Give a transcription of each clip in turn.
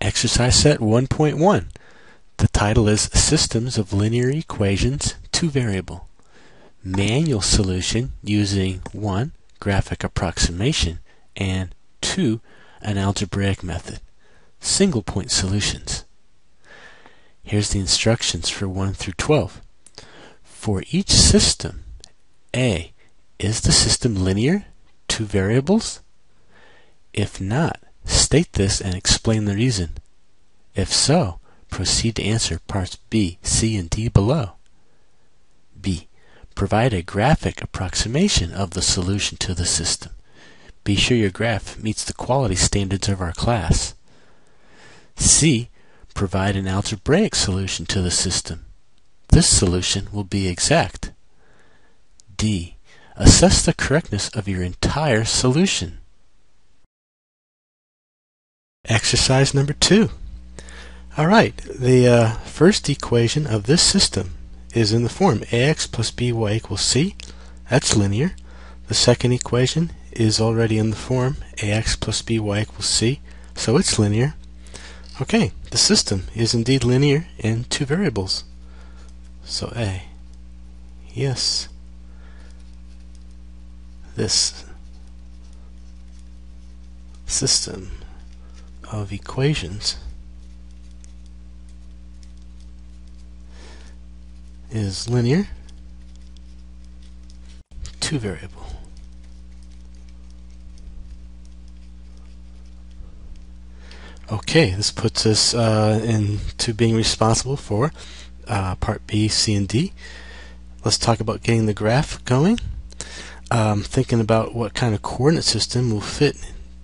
Exercise set 1.1. The title is Systems of Linear Equations, 2 Variable. Manual solution using 1. Graphic approximation and 2. An algebraic method. Single point solutions. Here's the instructions for 1 through 12. For each system, A, is the system linear, 2 variables? If not, state this and explain the reason. If so, proceed to answer parts B, C, and D below. B. Provide a graphic approximation of the solution to the system. Be sure your graph meets the quality standards of our class. C. Provide an algebraic solution to the system. This solution will be exact. D. Assess the correctness of your entire solution. Exercise number 2. Alright, the first equation of this system is in the form ax plus by equals c. That's linear. The second equation is already in the form ax plus by equals c, so it's linear. Okay, the system is indeed linear in 2 variables. So A, yes, this system of equations is linear, 2 variable. Okay, this puts us into being responsible for part B, C, and D. Let's talk about getting the graph going. Thinking about what kind of coordinate system will fit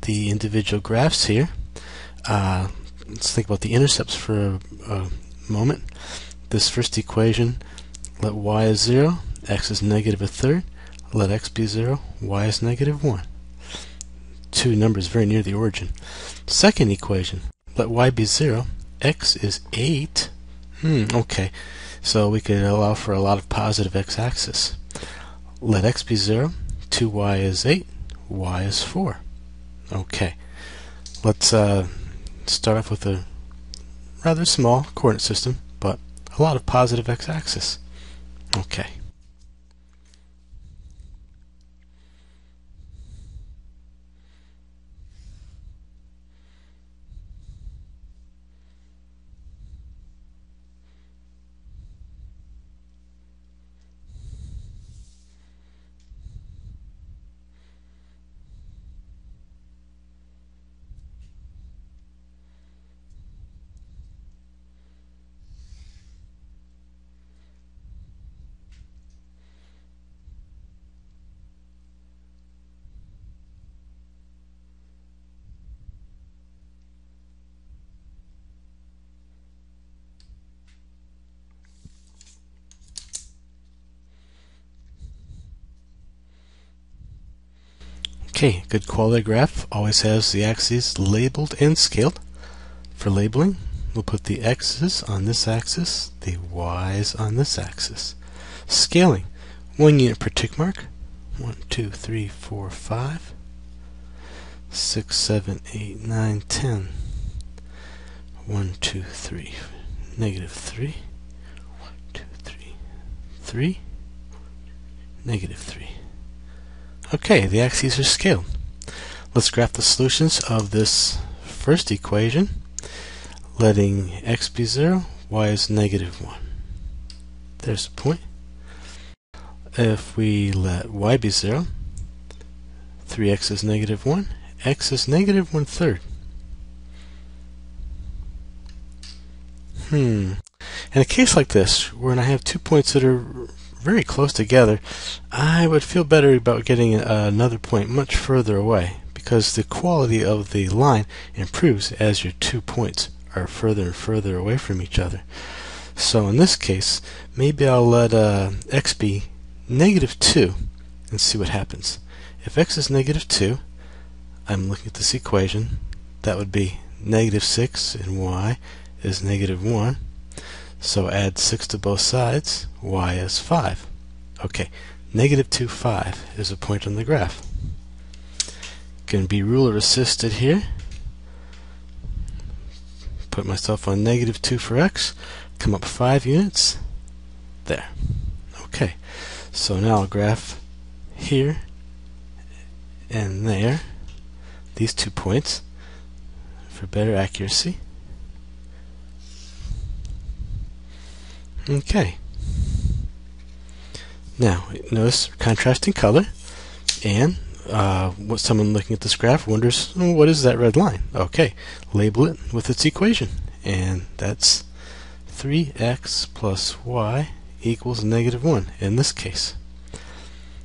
the individual graphs here. Let's think about the intercepts for a moment. This first equation, let y is 0, x is negative a third, let x be 0, y is negative 1. 2 numbers very near the origin. Second equation, let y be 0, x is 8. Okay, so we could allow for a lot of positive x-axis. Let x be 0, 2y is 8, y is 4. Okay, let's start off with a rather small coordinate system, but a lot of positive x-axis. Okay. Okay, good quality graph always has the axes labeled and scaled. For labeling, we'll put the x's on this axis, the y's on this axis. Scaling, 1 unit per tick mark. 1, 2, 3, 4, 5, 6, 7, 8, 9, 10. 1, 2, 3, negative 3. 1, 2, 3, 3, negative 3. Okay, the axes are scaled. Let's graph the solutions of this first equation. Letting x be 0, y is negative 1. There's the point. If we let y be 0, 3x is negative 1, x is negative 1/3. In a case like this, when I have 2 points that are very close together, I would feel better about getting another point much further away, because the quality of the line improves as your 2 points are further and further away from each other. So in this case, maybe I'll let x be negative 2 and see what happens. If x is negative 2, I'm looking at this equation, that would be negative 6 and y is negative 1. So add 6 to both sides, y is 5. Okay, negative 2, 5 is a point on the graph. Can be ruler assisted here. put myself on -2 for x, come up 5 units, there. Okay, so now I'll graph here and there, these 2 points, for better accuracy. Okay. Now, notice contrasting color, and what someone looking at this graph wonders, oh, what is that red line? Okay, label it with its equation, and that's 3x plus y equals -1 in this case.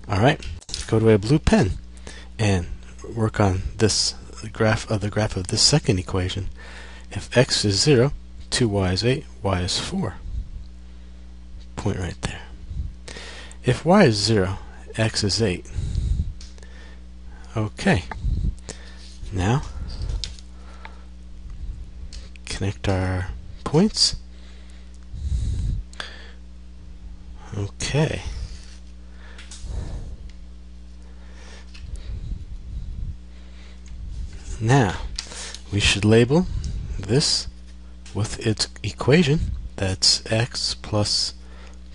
Alright, go to a blue pen and work on this graph of this second equation. If x is 0, 2y is 8, y is 4. Point right there. If y is 0, x is 8. Okay. Now, connect our points. Okay. Now, we should label this with its equation. That's x plus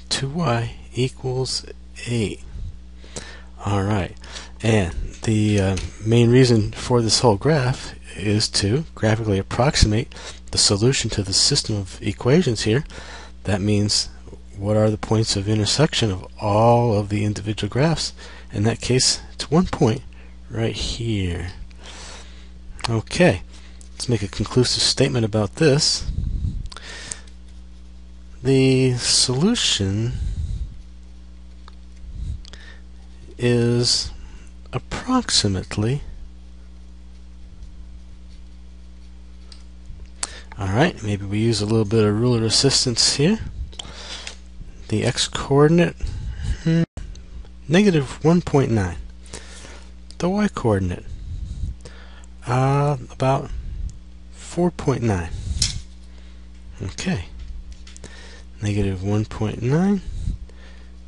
2y equals 8. Alright, and the main reason for this whole graph is to graphically approximate the solution to the system of equations here. That means what are the points of intersection of all of the individual graphs. In that case, it's one point right here. Okay, let's make a conclusive statement about this. The solution is approximately, alright, maybe we use a little bit of ruler assistance here. The x-coordinate, -1.9. The y-coordinate, about 4.9. Okay. -1.9,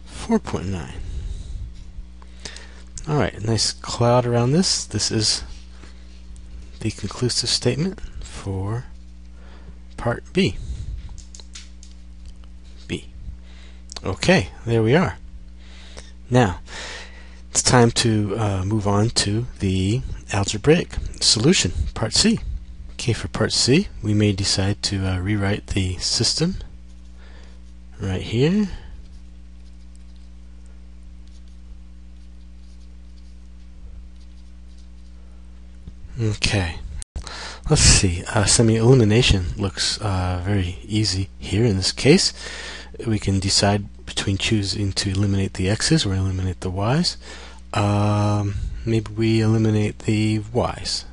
4.9. Alright, nice cloud around this. This is the conclusive statement for part B. Okay, there we are. Now, it's time to move on to the algebraic solution, part C. Okay, for part C, we may decide to rewrite the system right here. Okay, let's see. Semi-elimination looks very easy here in this case. We can decide between choosing to eliminate the x's or eliminate the y's. Maybe we eliminate the y's.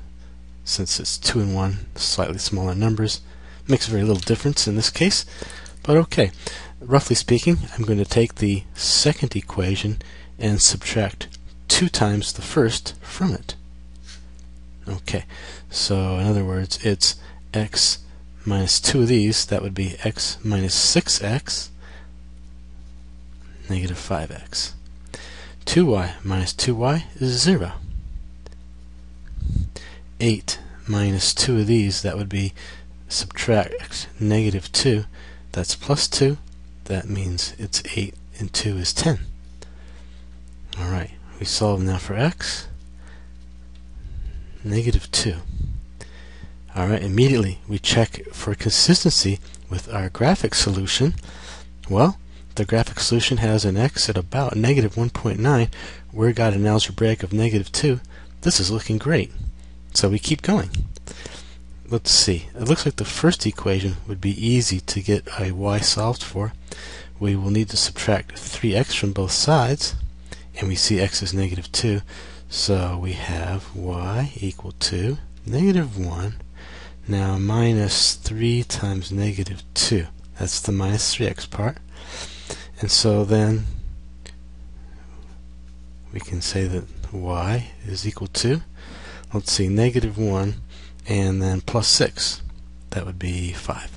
Since it's 2 and 1, slightly smaller numbers, makes very little difference in this case. But okay, roughly speaking, I'm going to take the second equation and subtract 2 times the first from it. Okay, so in other words, it's x minus 2 of these. That would be x minus 6x, negative 5x. 2y minus 2y is 0. 8 minus 2 of these, that would be subtract negative 2. That's plus 2. That means it's 8 and 2 is 10. Alright, we solve now for x. Negative 2. Alright, immediately we check for consistency with our graphic solution. Well, the graphic solution has an x at about -1.9. We've got an algebraic of -2. This is looking great. So we keep going. Let's see. It looks like the first equation would be easy to get a y solved for. We will need to subtract 3x from both sides, and we see x is -2. So we have y equal to -1. Now minus 3 times -2. That's the minus 3x part. And so then we can say that y is equal to, let's see, -1 and then plus 6. That would be 5.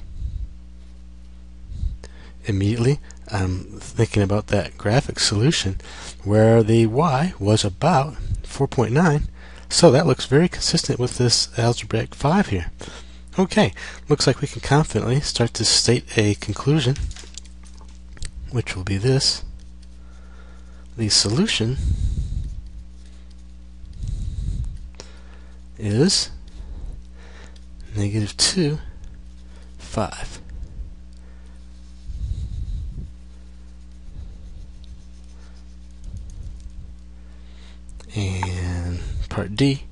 Immediately, I'm thinking about that graphic solution where the y was about 4.9. So that looks very consistent with this algebraic 5 here. Okay, looks like we can confidently start to state a conclusion, which will be this. The solution is -2, 5. And part D,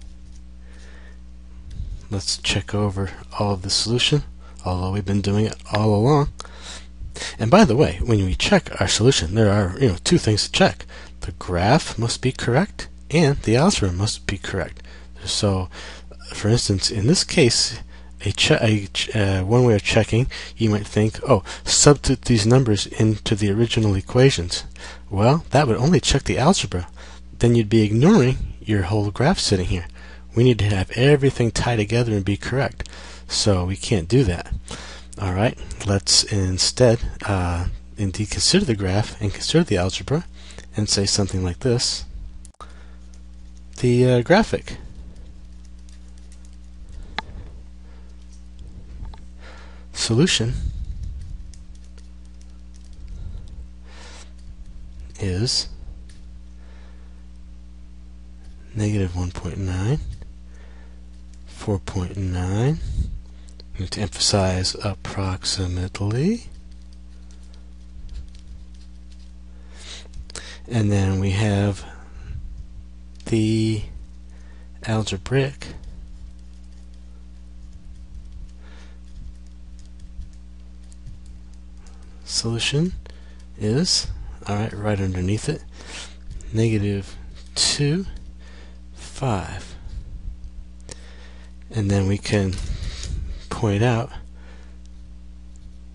let's check over all of the solution, although we've been doing it all along. And by the way, when we check our solution, there are two things to check. The graph must be correct, and the algebra must be correct. So, for instance, in this case, one way of checking, you might think, oh, substitute these numbers into the original equations. Well, that would only check the algebra. Then you'd be ignoring your whole graph sitting here. We need to have everything tie together and be correct. So we can't do that. Alright, let's instead indeed consider the graph and consider the algebra and say something like this. The graphic solution is -1.9, 4.9, to emphasize approximately, and then we have the algebraic solution is, alright, right underneath it, -2, 5. And then we can point out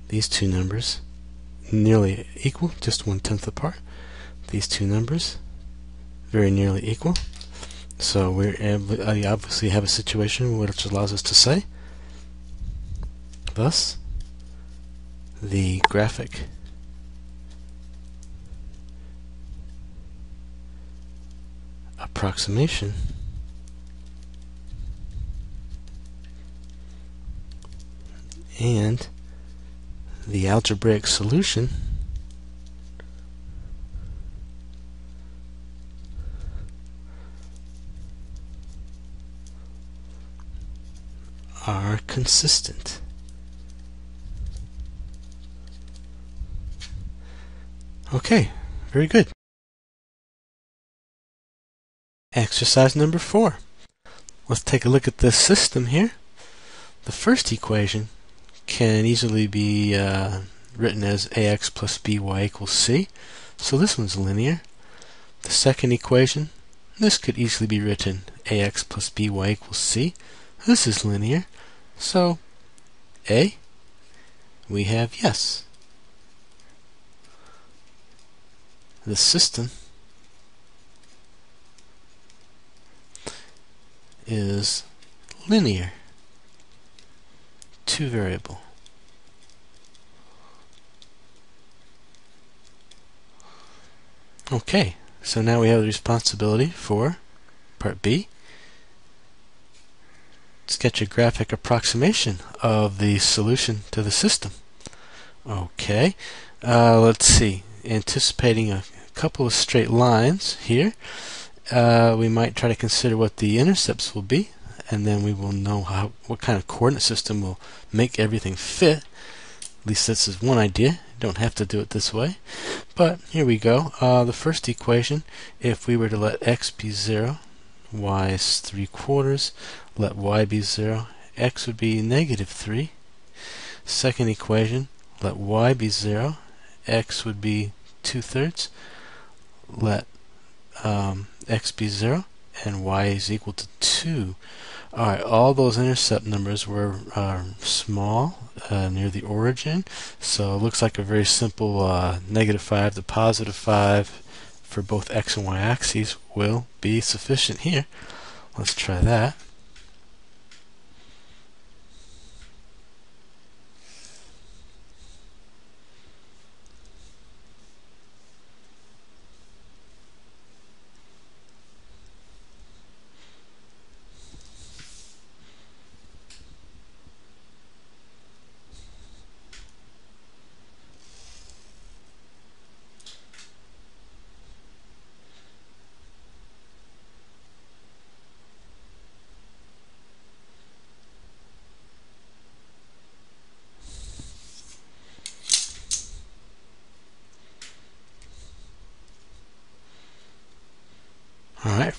these two numbers nearly equal, just 1/10 apart. These two numbers very nearly equal. So we obviously have a situation which allows us to say, thus, the graphic approximation and the algebraic solution are consistent. Okay, very good. Exercise number 4. Let's take a look at this system here. The first equation can easily be written as ax plus by equals c. So this one's linear. The second equation, this could easily be written ax plus by equals c. This is linear. So A, we have yes. The system is linear, two variable. Okay, so now we have the responsibility for part B. Sketch a graphic approximation of the solution to the system. Okay, let's see. Anticipating a couple of straight lines here, we might try to consider what the intercepts will be, and then we will know what kind of coordinate system will make everything fit. At least this is one idea. You don't have to do it this way, but here we go. The first equation, if we were to let x be 0, y is 3/4, let y be 0, x would be -3. Second equation, let y be 0, x would be 2/3. Let x be 0, and y is equal to 2. Alright, all those intercept numbers were small near the origin, so it looks like a very simple -5 to +5 for both x and y axes will be sufficient here. Let's try that.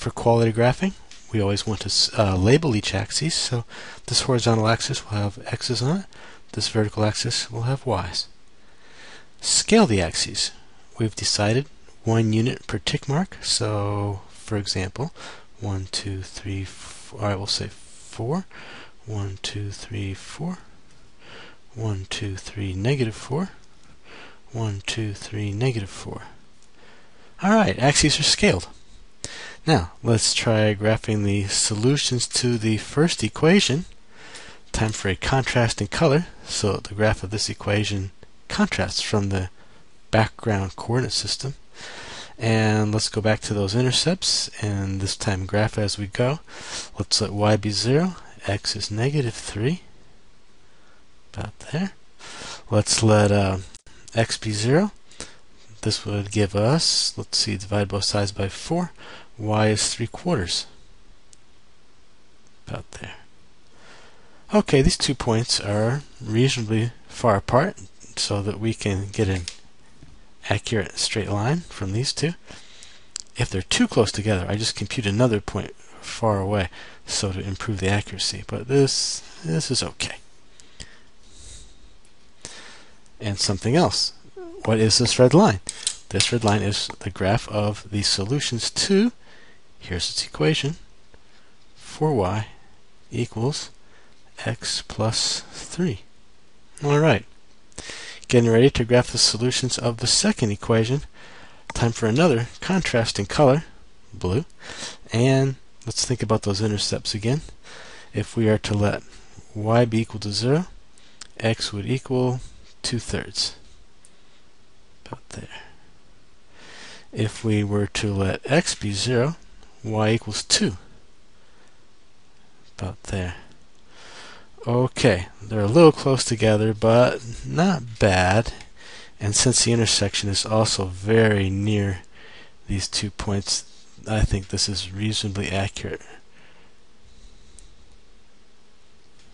for quality graphing, we always want to label each axis. So this horizontal axis will have x's on it. This vertical axis will have y's. Scale the axes. We've decided 1 unit per tick mark. So, for example, 1, 2, 3, 4. All right, we'll say 4. 1, 2, 3, 4. 1, 2, 3, negative 4. 1, 2, 3, negative 4. All right, axes are scaled. Now, let's try graphing the solutions to the first equation. Time for a contrast in color. So the graph of this equation contrasts from the background coordinate system. And let's go back to those intercepts, and this time graph as we go. Let's let y be 0, x is negative 3, about there. Let's let x be 0. This would give us, let's see, divide both sides by 4. Y is 3/4. About there. Okay, these 2 points are reasonably far apart so that we can get an accurate straight line from these two. If they're too close together, I just compute another point far away so to improve the accuracy. But this is okay. And something else. What is this red line? This red line is the graph of the solutions to, here's its equation, 4y equals x plus 3. Alright, getting ready to graph the solutions of the second equation. Time for another contrasting color, blue. And let's think about those intercepts again. If we are to let y be equal to 0, x would equal 2/3. About there. If we were to let x be 0, y equals 2. About there. Okay, they're a little close together, but not bad. And since the intersection is also very near these 2 points, I think this is reasonably accurate.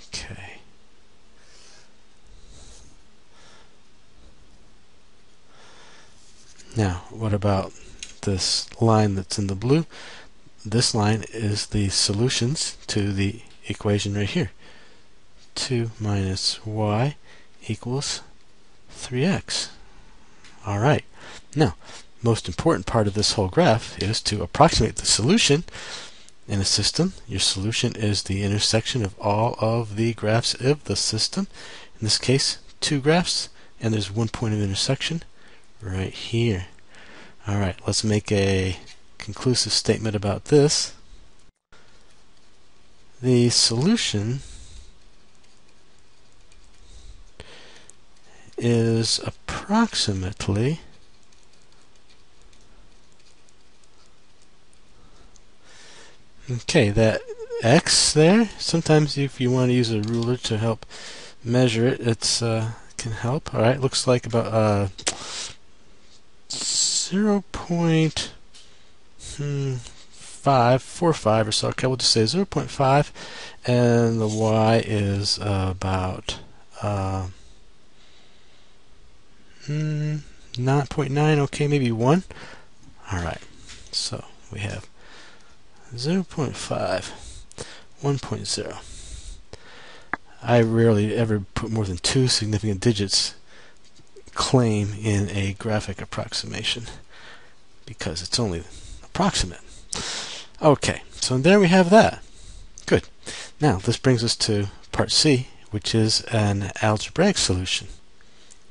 Okay. Now, what about this line that's in the blue? This line is the solutions to the equation right here. 2 minus y equals 3x. Alright, now, most important part of this whole graph is to approximate the solution in a system. Your solution is the intersection of all of the graphs of the system. In this case, 2 graphs, and there's 1 point of intersection right here. Alright, let's make a conclusive statement about this. The solution is approximately that x there. Sometimes if you want to use a ruler to help measure it, it's can help. Alright, looks like about 0.45 or so. Okay, we'll just say 0.5, and the y is about 9.9. Okay, maybe 1. Alright, so we have 0.5, 1.0. I rarely ever put more than 2 significant digits claim in a graphic approximation because it's only approximate. Okay, so there we have that. Good. Now this brings us to part C, which is an algebraic solution.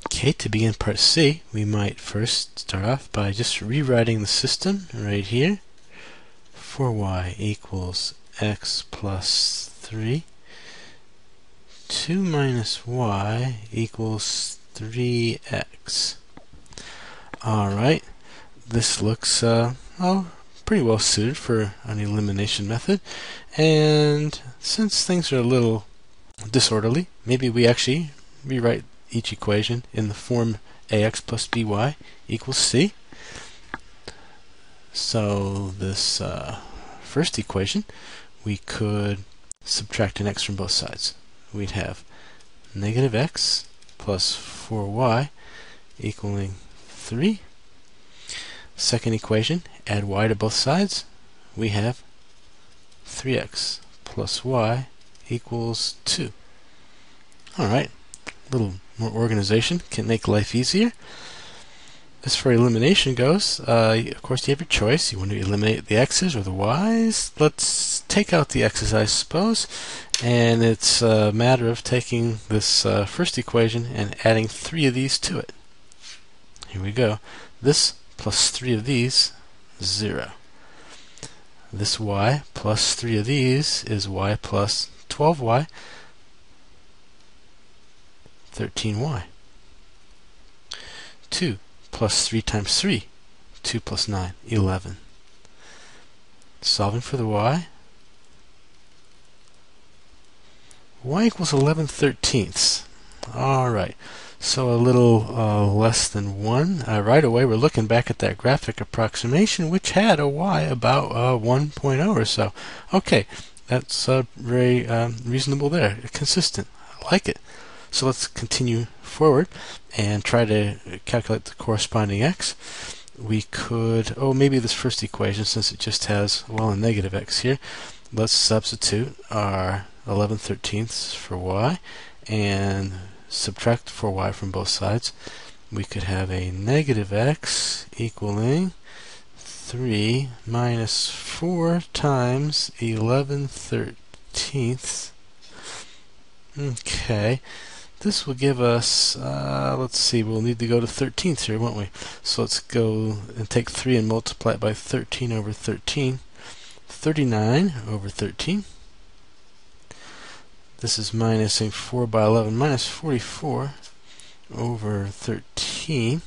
Okay, to begin part C, we might first start off by just rewriting the system right here. 4y equals x plus 3. 2 minus y equals 3x. Alright, this looks pretty well suited for an elimination method. And since things are a little disorderly, maybe we actually rewrite each equation in the form ax plus by equals c. So this first equation, we could subtract an x from both sides. We'd have negative x plus 4y equaling 3. Second equation, add y to both sides. we have 3x plus y equals 2. Alright, a little more organization can make life easier. As far as elimination goes, of course you have your choice. You want to eliminate the x's or the y's. Let's take out the x's, I suppose. And it's a matter of taking this first equation and adding 3 of these to it. Here we go. This plus 3 of these, 0. This y plus 3 of these is y plus 12y, 13y. 2 plus 3 times 3, 2 plus 9, 11. Solving for the y equals 11/13. Alright, so a little less than 1. Right away we're looking back at that graphic approximation, which had a y about 1.0 or so. Okay, that's very reasonable there, consistent. I like it. So let's continue forward and try to calculate the corresponding x. We could, maybe this first equation, since it just has, a negative x here, let's substitute our 11/13 for y and subtract 4y from both sides. We could have a negative x equaling 3 minus 4 times 11/13. Okay. This will give us, let's see, we'll need to go to 13ths here, won't we? So let's go and take 3 and multiply it by 13 over 13. 39 over 13. This is minusing 4 by 11, minus 44 over 13.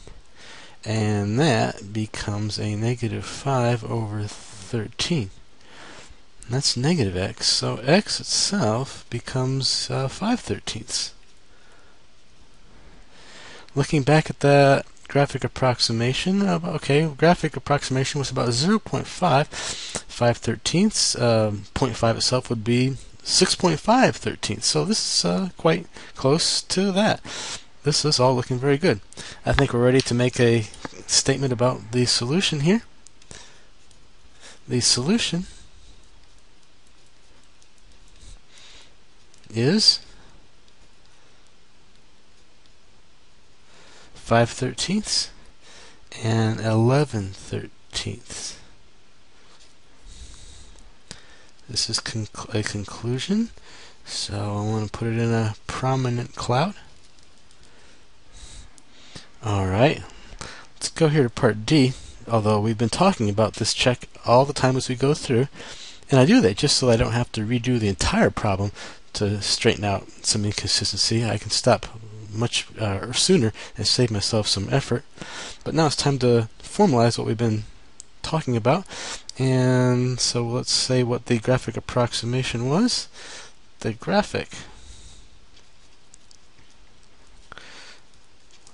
And that becomes a negative 5 over 13. And that's negative x, so x itself becomes 5/13. Looking back at that graphic approximation, graphic approximation was about 0.5. 5/13. 0.5 itself would be 6.5/13. So this is quite close to that. This is all looking very good. I think we're ready to make a statement about the solution here. The solution is 5/13 and 11/13. This is a conclusion, so I want to put it in a prominent cloud. Alright, let's go here to part D, although we've been talking about this check all the time as we go through, and I do that just so I don't have to redo the entire problem to straighten out some inconsistency. I can stop much sooner and save myself some effort. But now it's time to formalize what we've been talking about. And so let's say what the graphic approximation was. The graphic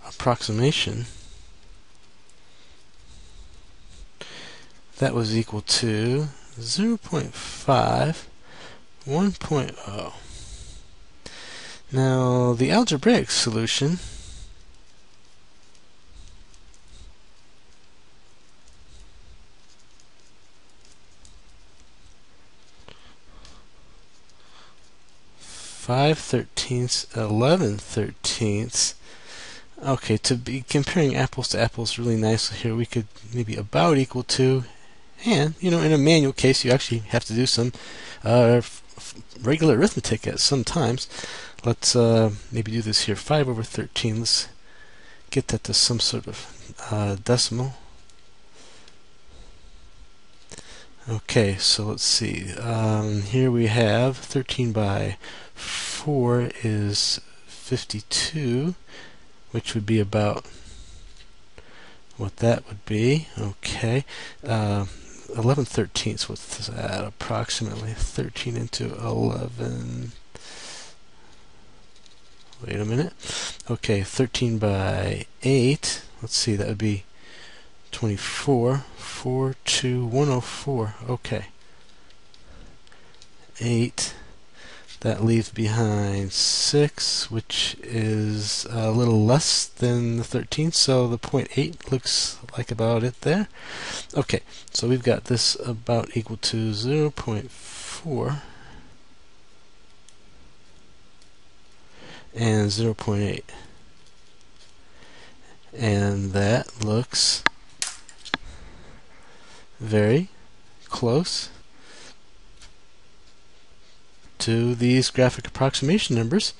approximation, that was equal to 0.5, 1.0. Now, the algebraic solution (5/13, 11/13). Okay, to be comparing apples to apples really nicely here, we could maybe about equal to, and in a manual case you actually have to do some regular arithmetic at some times. Let's maybe do this here. 5 over 13. Let's get that to some sort of decimal. Okay, so let's see. Here we have 13 by 4 is 52, which would be about what that would be. Okay. 11/13. What's that? Approximately 13 into 11. Wait a minute. Okay, 13 by 8. Let's see, that would be 24. 4, 2, 104. Okay. 8 That leaves behind 6, which is a little less than the 13, so the 0.8 looks like about it there. Okay, so we've got this about equal to 0.4 and 0.8. And that looks very close to these graphic approximation numbers.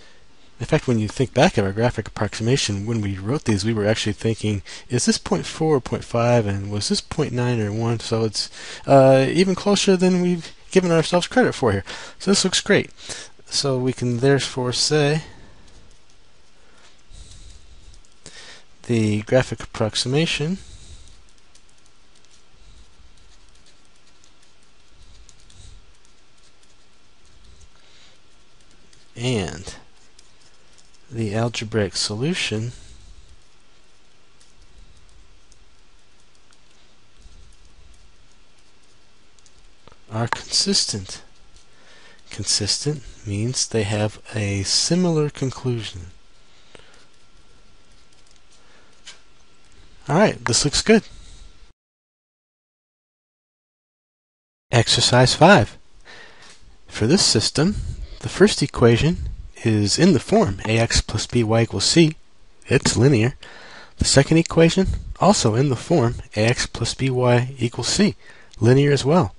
In fact, when you think back at our graphic approximation, when we wrote these, we were actually thinking, is this 0.4 or 0.5, and was this 0.9 or 1? So it's even closer than we've given ourselves credit for here. So this looks great. So we can therefore say the graphic approximation and the algebraic solution are consistent. Consistent means they have a similar conclusion. Alright, this looks good. Exercise 5. For this system, the first equation is in the form ax plus by equals c. It's linear. The second equation, also in the form ax plus by equals c. Linear as well.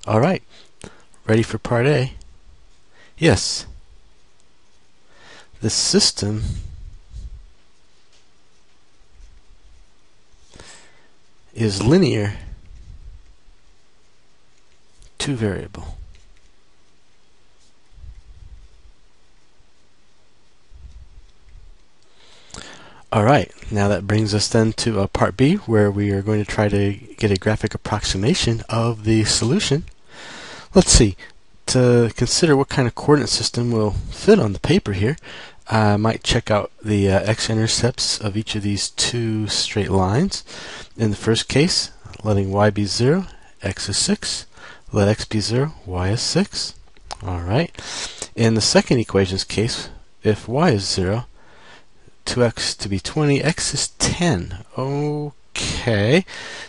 Alright, ready for part A? Yes. The system is linear to variable. Alright, now that brings us then to part B, where we are going to try to get a graphic approximation of the solution. Let's see, to consider what kind of coordinate system will fit on the paper here, I might check out the x-intercepts of each of these two straight lines. In the first case, letting y be 0, x is 6. Let x be 0, y is 6. Alright. In the second equation's case, if y is 0, 2x to be 20, x is 10. Okay.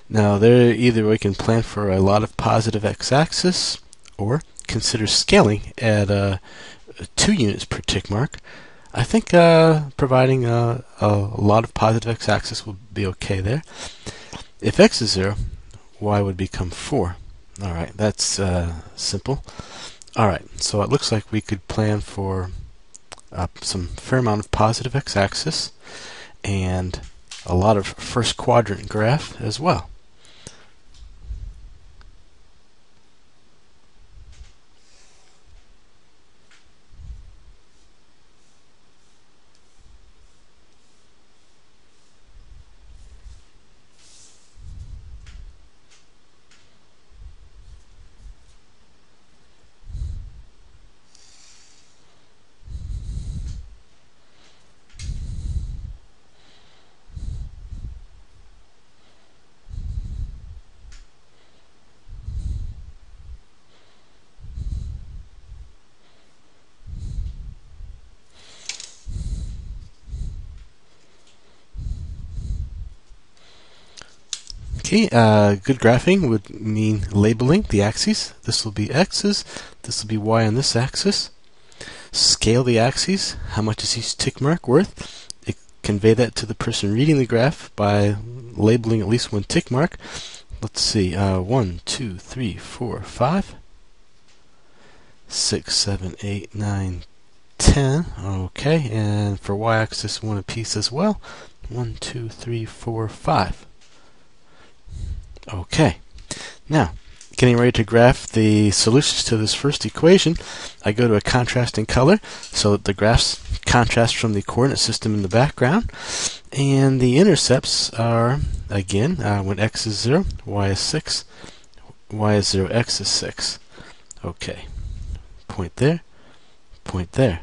Now there, either we can plan for a lot of positive x-axis, or consider scaling at 2 units per tick mark. I think providing a lot of positive x-axis will be okay there. If x is 0, y would become 4. Alright, that's simple. Alright, so it looks like we could plan for some fair amount of positive x-axis and a lot of first quadrant graph as well. Okay, good graphing would mean labeling the axes. This will be x's, this will be y on this axis. Scale the axes. How much is each tick mark worth? Convey that to the person reading the graph by labeling at least one tick mark. Let's see, 1, 2, 3, 4, 5, 6, 7, 8, 9, 10. Okay, and for y-axis, one apiece as well. 1, 2, 3, 4, 5. Okay, now getting ready to graph the solutions to this first equation, I go to a contrasting color so that the graphs contrast from the coordinate system in the background, and the intercepts are, again, when x is 0, y is 6, y is 0, x is 6. Okay, point there, point there.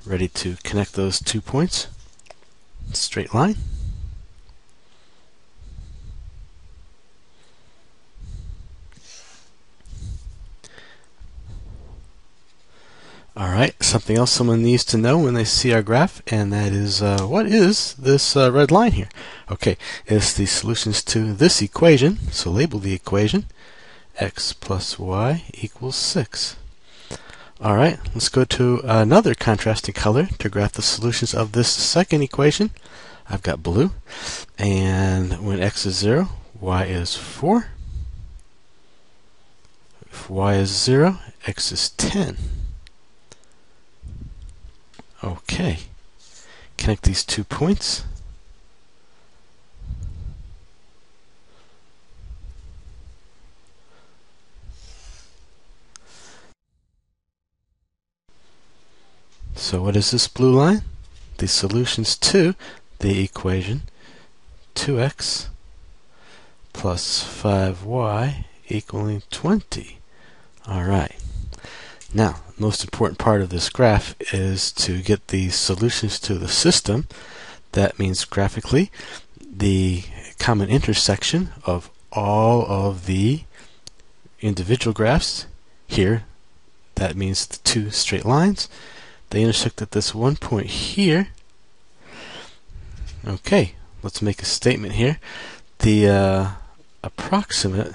Ready to connect those 2 points. Straight line. something else someone needs to know when they see our graph, and that is what is this red line here? Okay, it's the solutions to this equation, so label the equation x plus y equals 6. Alright, let's go to another contrasting color to graph the solutions of this second equation. I've got blue, and when x is 0, y is 4. If y is 0, x is 10. Okay, connect these 2 points. So what is this blue line? The solutions to the equation 2x plus 5y equaling 20. Alright. Now, the most important part of this graph is to get the solutions to the system. That means graphically the common intersection of all of the individual graphs. Here, that means the 2 straight lines. They intersect at this one point here. Okay, let's make a statement here. The approximate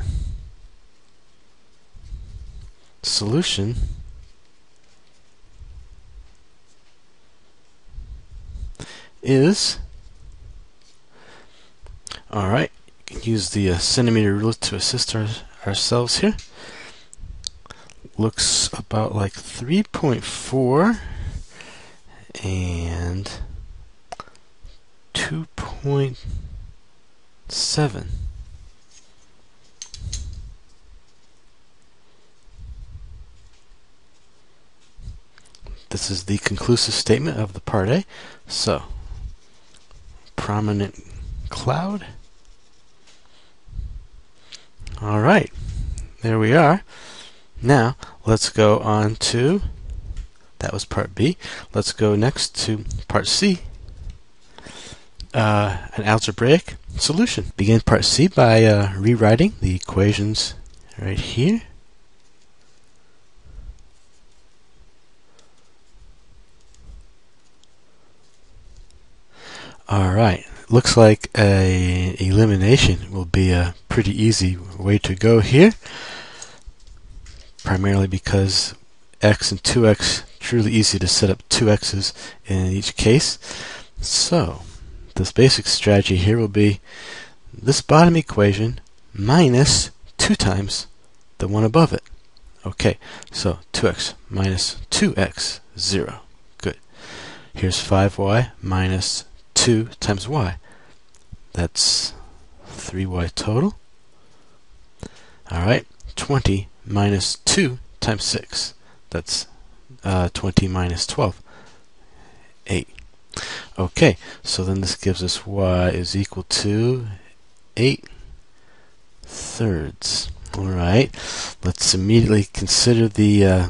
solution is, alright, use the centimeter rule to assist ourselves here. Looks about like 3.4 and 2.7. This is the conclusive statement of the part A. So, prominent cloud. Alright, there we are. Now, let's go on to, that was part B. Let's go next to part C, an algebraic solution. Begin part C by rewriting the equations right here. Alright, looks like a elimination will be a pretty easy way to go here, primarily because x and 2x, truly easy to set up 2x's in each case. So, this basic strategy here will be this bottom equation minus 2 times the one above it. Okay, so 2x minus 2x, 0. Good. Here's 5y minus 2 times y. That's 3y total. Alright, 20 minus 2 times 6. That's 20 minus 12. 8. Okay, so then this gives us y is equal to 8 thirds. Alright, let's immediately consider the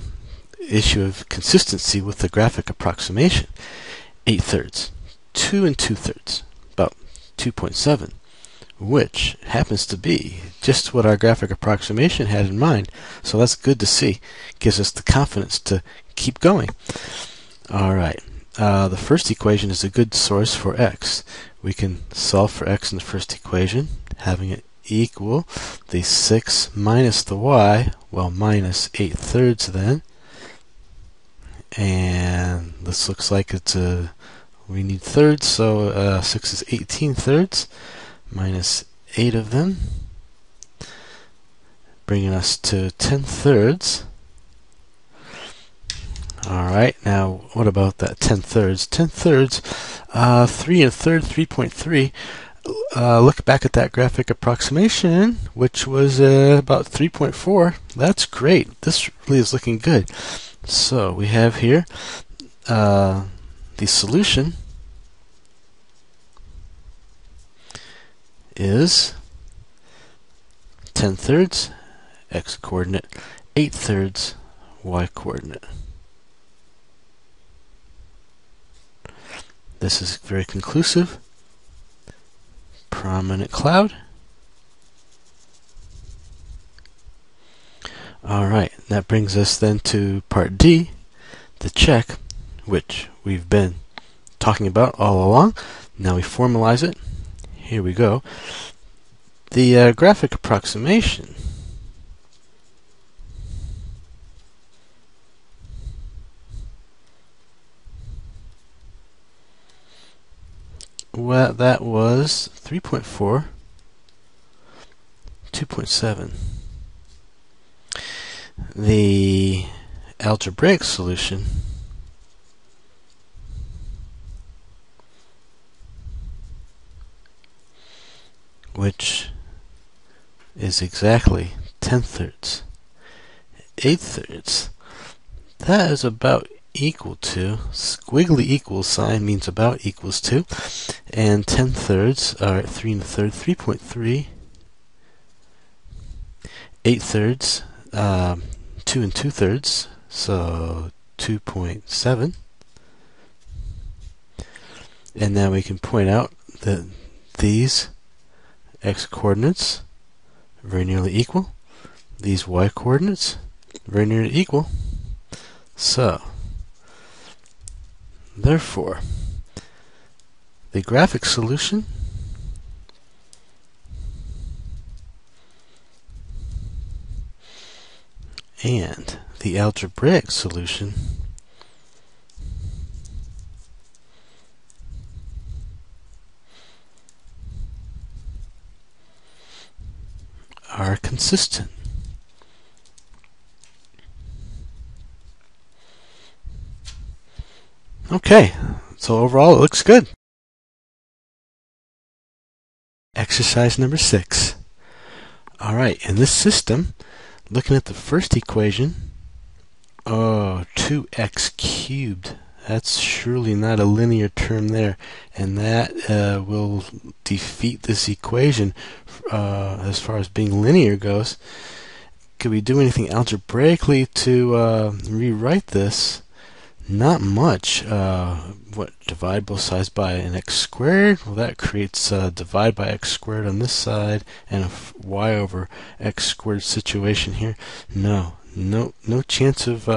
issue of consistency with the graphic approximation. 8 thirds. 2 and 2/3, about 2.7, which happens to be just what our graphic approximation had in mind. So that's good to see. Gives us the confidence to keep going. Alright, the first equation is a good source for x. We can solve for x in the first equation, having it equal the 6 minus the y, well, minus 8 thirds then. And this looks like it's a, we need thirds, so 6 is 18 thirds, minus 8 of them, bringing us to 10 thirds. Alright, now what about that 10 thirds? 10 thirds, 3 and a third, 3.3. Look back at that graphic approximation, which was about 3.4. That's great. This really is looking good. So we have here the solution is 10 thirds x coordinate, 8 thirds y coordinate. This is very conclusive. Prominent cloud. Alright, that brings us then to part D, the check which we've been talking about all along. Now we formalize it. Here we go. The graphic approximation well, that was 3.4, 2.7. The algebraic solution which is exactly 10/3, 8/3. That is about equal to, squiggly equals sign means about equals to, and 10/3 are 3 1/3, 3.3, 8/3, 2 2/3, so 2.7. And now we can point out that these x coordinates very nearly equal. These y coordinates very nearly equal. So, therefore, the graphic solution and the algebraic solution are consistent. Okay, so overall it looks good. Exercise number 6. Alright, in this system, looking at the first equation, 2x cubed. That's surely not a linear term there, and that will defeat this equation as far as being linear goes. Could we do anything algebraically to rewrite this? Not much. What, divide both sides by an x squared? Well, that creates divide by x squared on this side and a y over x squared situation here. No chance of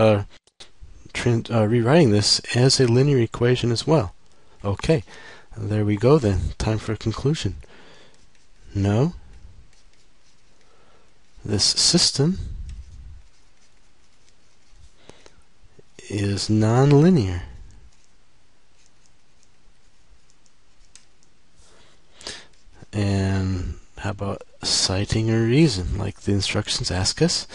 rewriting this as a linear equation as well. Okay, there we go then. Time for a conclusion. No, this system is nonlinear. And how about citing a reason, like the instructions ask us?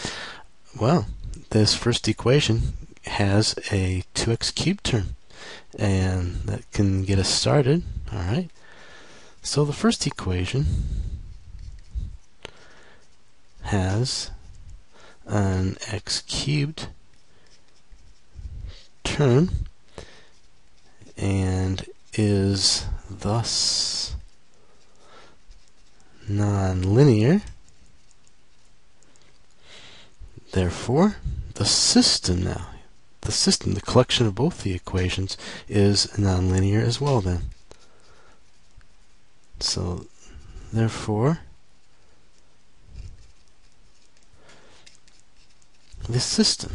Well, this first equation has a 2x cubed term, and that can get us started. Alright, so the first equation has an x cubed term and is thus nonlinear. Therefore, the system, the collection of both the equations, is nonlinear as well then. So, therefore, the system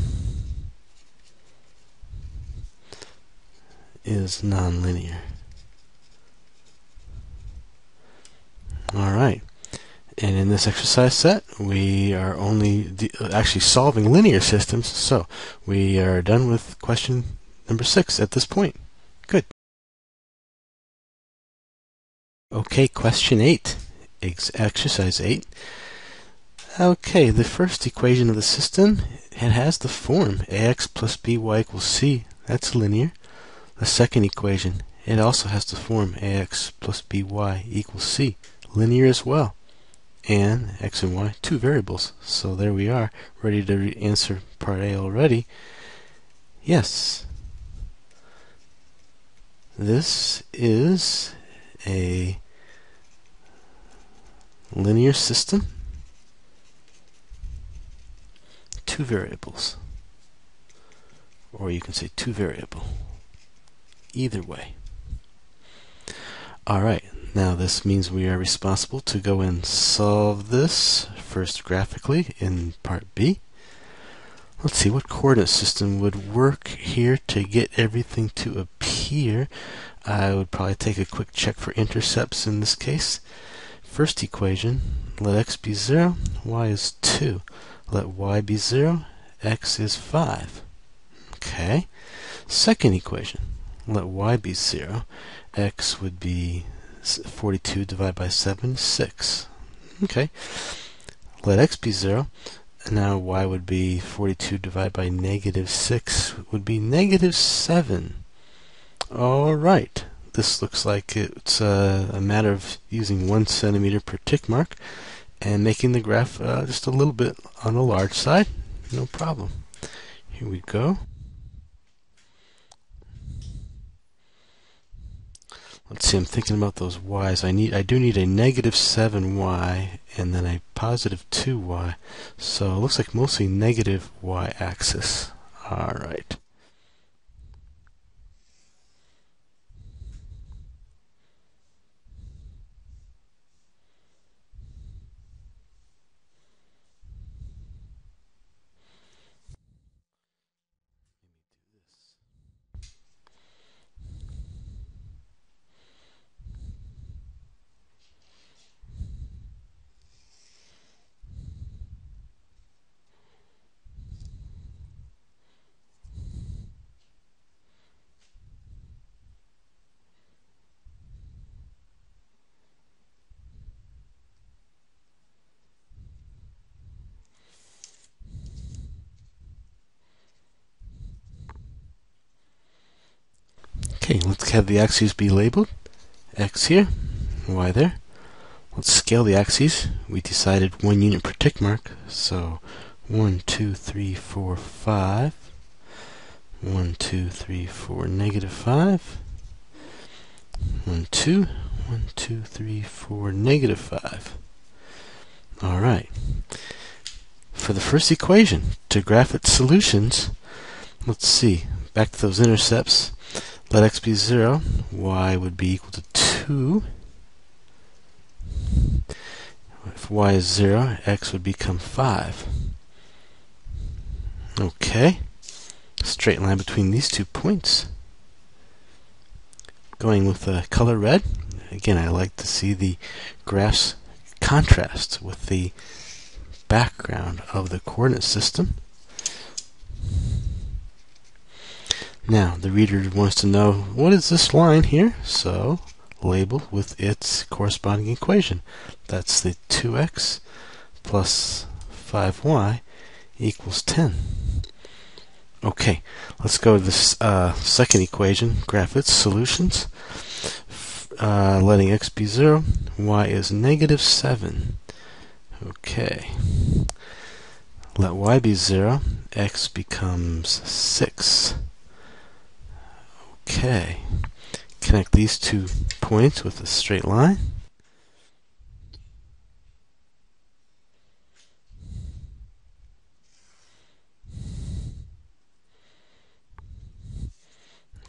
is nonlinear. Alright, and in this exercise set we are only actually solving linear systems, so we are done with question number 6 at this point. Good. Okay, question 8, exercise 8. Okay, the first equation of the system, it has the form ax plus by equals c. That's linear. The second equation, it also has the form ax plus by equals c. Linear as well. And x and y, two variables. So there we are, ready to answer part A already. Yes. This is a linear system. Two variables. Or you can say two variable. Either way. Alright, now this means we are responsible to go and solve this first graphically in part B. Let's see what coordinate system would work here to get everything to appear. I would probably take a quick check for intercepts in this case. First equation, let x be 0, y is 2. Let y be 0, x is 5. Okay. Second equation, let y be 0, x would be 42 divided by 7, 6. Okay. Let x be 0, now y would be 42 divided by negative 6 would be negative 7. Alright, this looks like it's a matter of using 1 centimeter per tick mark and making the graph just a little bit on the large side. No problem. Here we go. Let's see, I'm thinking about those y's. I do need a negative 7y and then a positive 2y. So it looks like mostly negative y-axis. Alright. Okay, let's have the axes be labeled. X here, y there. Let's scale the axes. We decided 1 unit per tick mark, so 1, 2, 3, 4, 5. 1, 2, 3, 4, negative 5. 1, 2. 1, 2, 3, 4, negative 5. Alright. For the first equation, to graph its solutions, let's see. Back to those intercepts. Let x be 0, y would be equal to 2. If y is 0, x would become 5. Okay. Straight line between these 2 points. Going with the color red. Again, I like to see the graphs contrast with the background of the coordinate system. Now, the reader wants to know, what is this line here? So, label with its corresponding equation. That's the 2x plus 5y equals 10. Okay, let's go to this second equation, graph its solutions. Letting x be 0, y is negative 7. Okay. Let y be 0, x becomes 6. Okay. Connect these 2 points with a straight line.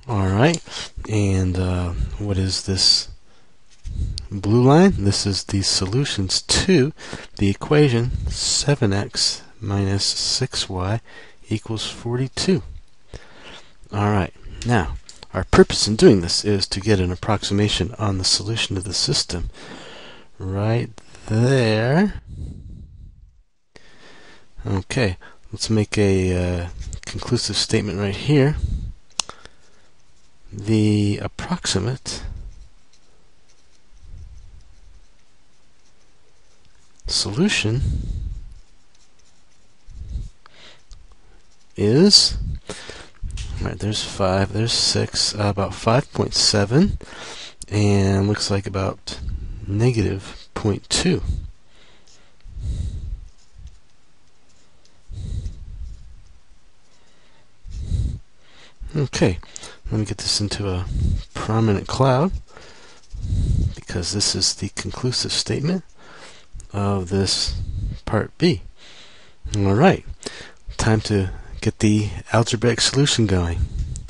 Alright, and what is this blue line? This is the solutions to the equation 7x minus 6y equals 42. Alright, now our purpose in doing this is to get an approximation on the solution of the system. Right there. Okay, let's make a conclusive statement right here. The approximate solution is, right, there's 5, there's 6, about 5.7, and looks like about negative 0.2. Okay, let me get this into a prominent cloud, because this is the conclusive statement of this part B. Alright, time to get the algebraic solution going.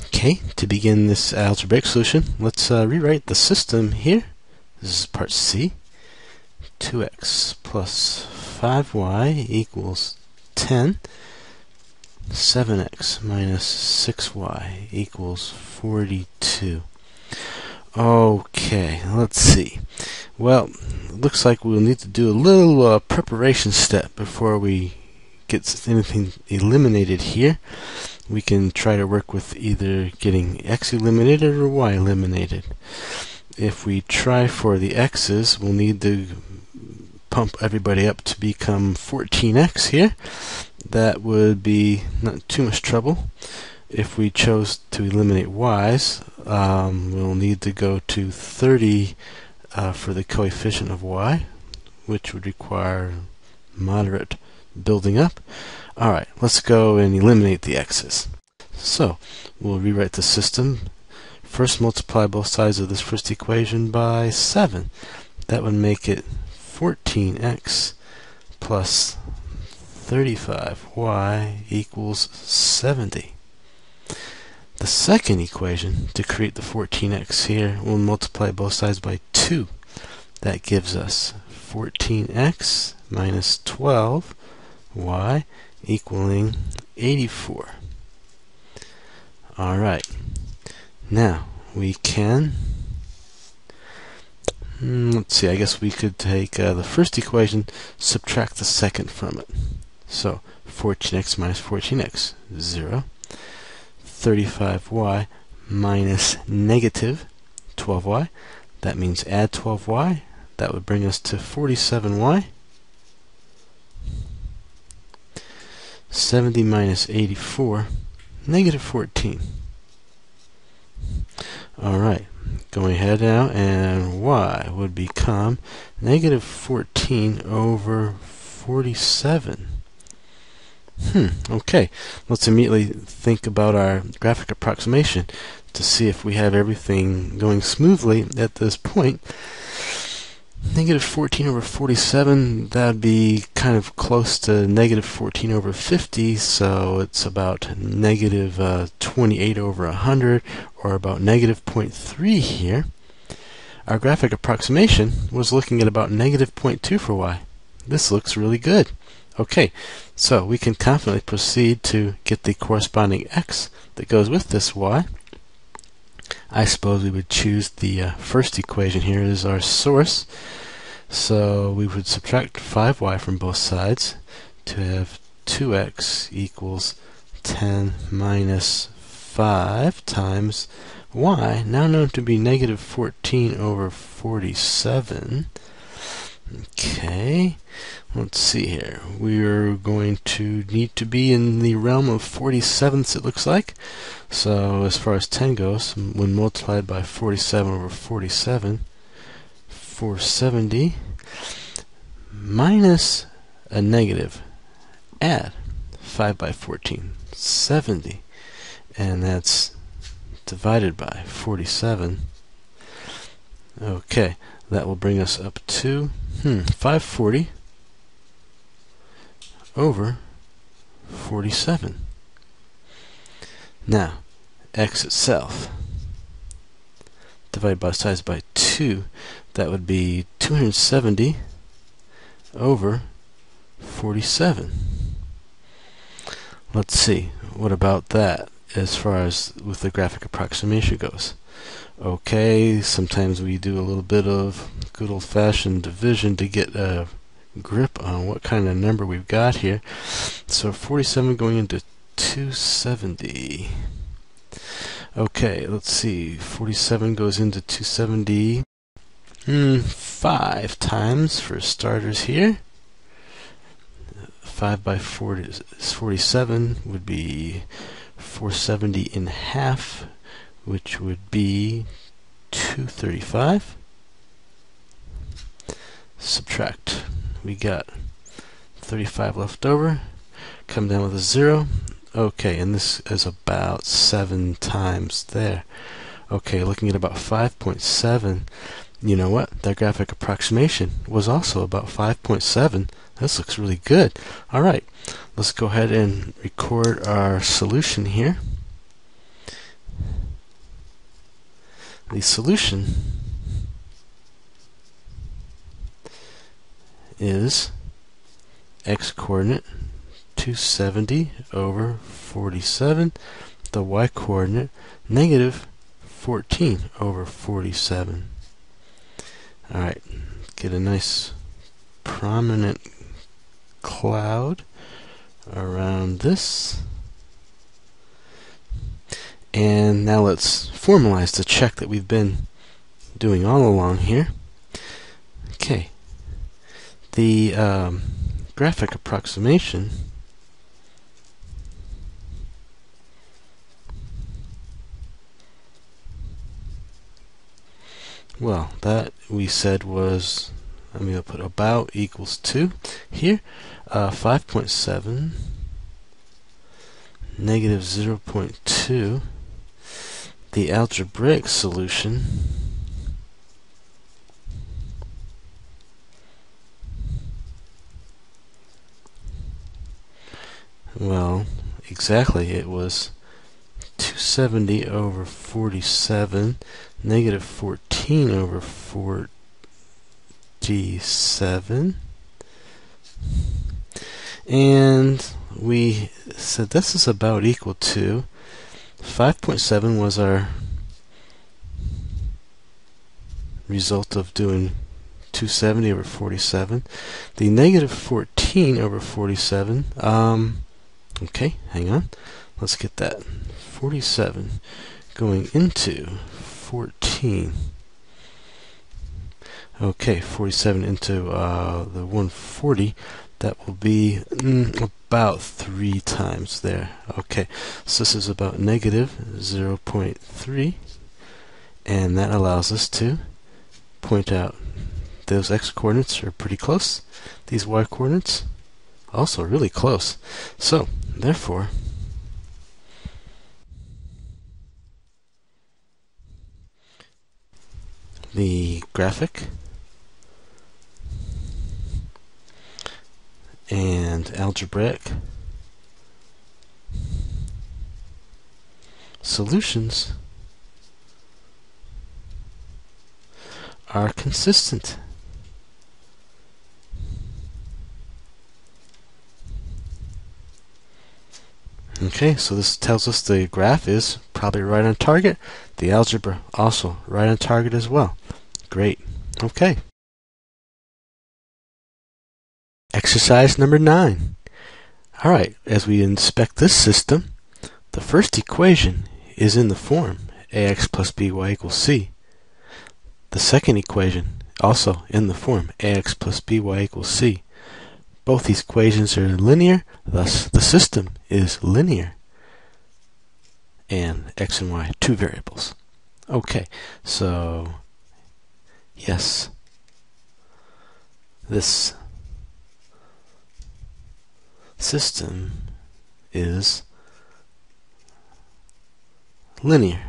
Okay, to begin this algebraic solution, let's rewrite the system here. This is part C. 2x plus 5y equals 10. 7x minus 6y equals 42. Okay, let's see. Well, it looks like we'll need to do a little preparation step before we get anything eliminated here. We can try to work with either getting x eliminated or y eliminated. If we try for the x's, we'll need to pump everybody up to become 14x here. That would be not too much trouble. If we chose to eliminate y's, we'll need to go to 30 for the coefficient of y, which would require moderate building up. Alright, let's go and eliminate the x's. So, we'll rewrite the system. First, multiply both sides of this first equation by 7. That would make it 14x plus 35y equals 70. The second equation, to create the 14x here, we'll multiply both sides by 2. That gives us 14x minus 12y equaling 84. Alright, now we can, let's see, I guess we could take the first equation, subtract the second from it. So 14x minus 14x, 0. 35y minus negative 12y. That means add 12y. That would bring us to 47y. 70 minus 84, negative 14. Alright, going ahead now, and y would become negative 14 over 47. Okay, let's immediately think about our graphic approximation to see if we have everything going smoothly at this point. Negative 14 over 47, that would be kind of close to negative 14 over 50, so it's about negative 28 over 100, or about negative 0.3 here. Our graphic approximation was looking at about negative 0.2 for y. This looks really good. Okay, so we can confidently proceed to get the corresponding x that goes with this y. I suppose we would choose the first equation here as our source. So we would subtract 5y from both sides to have 2x equals 10 minus 5 times y, now known to be negative 14 over 47. Okay, let's see here. We're going to need to be in the realm of 47ths, it looks like. So as far as 10 goes, when multiplied by 47 over 47, 470 minus a negative, add 5 by 14, 70, and that's divided by 47. Okay, that will bring us up to 540 over 47. Now, x itself, divided by size by 2, that would be 270 over 47. Let's see, what about that as far as with the graphic approximation goes? Okay, sometimes we do a little bit of good old-fashioned division to get a grip on what kind of number we've got here. So 47 going into 270. Okay, let's see. 47 goes into 270 5 times for starters here. 5 by 40 is 47, would be 470 in half, which would be 235. Subtract. We got 35 left over. Come down with a 0. Okay, and this is about 7 times there. Okay, looking at about 5.7. You know what? That graphic approximation was also about 5.7. This looks really good. Alright, let's go ahead and record our solution here. The solution is x coordinate 270 over 47. The y-coordinate, negative 14 over 47. Alright, get a nice prominent cloud around this. And now let's formalize the check that we've been doing all along here. Okay, the graphic approximation well, that we said was, I'm going to put about equals 2 here. 5.7 negative 0.2. The algebraic solution well, exactly, it was 270 over 47, negative 14 over 47, and we said this is about equal to 5.7 was our result of doing 270 over 47. The negative 14 over 47, okay, hang on, let's get that. 47 going into 14. Okay, 47 into the 140, that will be about 3 times there. Okay, so this is about negative 0.3, and that allows us to point out those x-coordinates are pretty close. These y-coordinates also really close. So, therefore, the graphic and algebraic solutions are consistent. Okay, so this tells us the graph is probably right on target. The algebra also right on target as well. Great. Okay. Exercise number 9. Alright, as we inspect this system, the first equation is in the form ax plus by equals c. The second equation also in the form ax plus by equals c. Both these equations are linear, thus the system is linear. And x and y, 2 variables. Okay, so yes, this system is linear,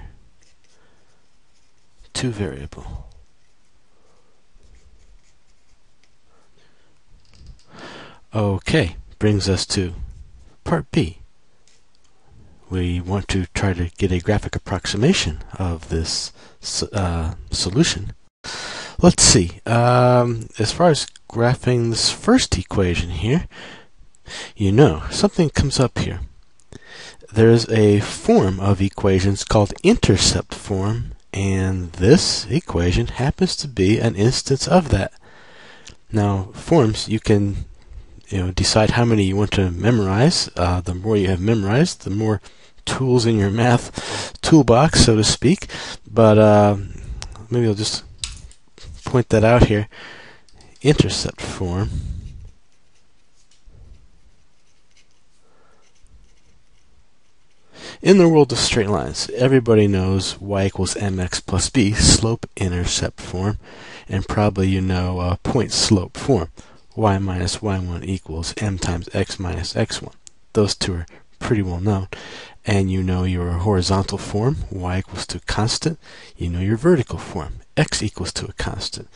2 variable. Okay, brings us to part B. We want to try to get a graphic approximation of this solution. Let's see. As far as graphing this first equation here, you know, something comes up here. There's a form of equations called intercept form, and this equation happens to be an instance of that. Now, forms, you can decide how many you want to memorize. The more you have memorized, the more tools in your math toolbox, so to speak. But maybe I'll just point that out here. Intercept form. In the world of straight lines, everybody knows y equals mx plus b, slope-intercept form, and probably you know point-slope form. Y minus y1 equals m times x minus x1. Those two are pretty well known. And you know your horizontal form, y equals to a constant. You know your vertical form, x equals to a constant.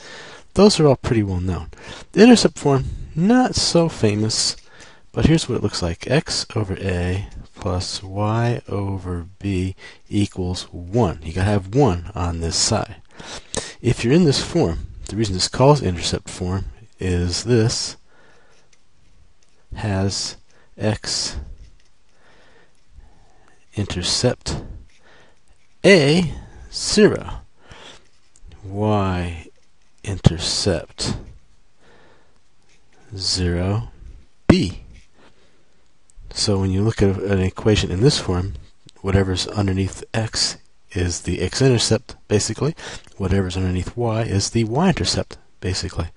Those are all pretty well known. The intercept form, not so famous, but here's what it looks like. X over a plus y over b equals 1. You gotta have 1 on this side. If you're in this form, the reason this calls intercept form is this has x intercept A 0, y intercept 0 b. So when you look at an equation in this form, whatever's underneath x is the x-intercept, basically. Whatever's underneath y is the y-intercept, basically.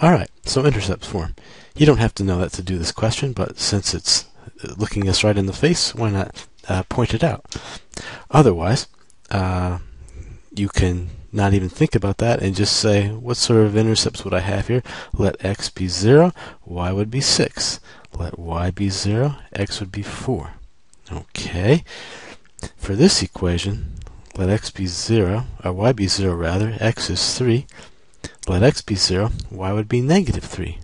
Alright, so intercept form. You don't have to know that to do this question, but since it's looking us right in the face, why not point it out? Otherwise, you can not even think about that and just say, what sort of intercepts would I have here? Let x be 0, y would be 6. Let y be 0, x would be 4. Okay. For this equation, let x be 0, or y be 0 rather, x is 3. Let x be 0, y would be negative 3.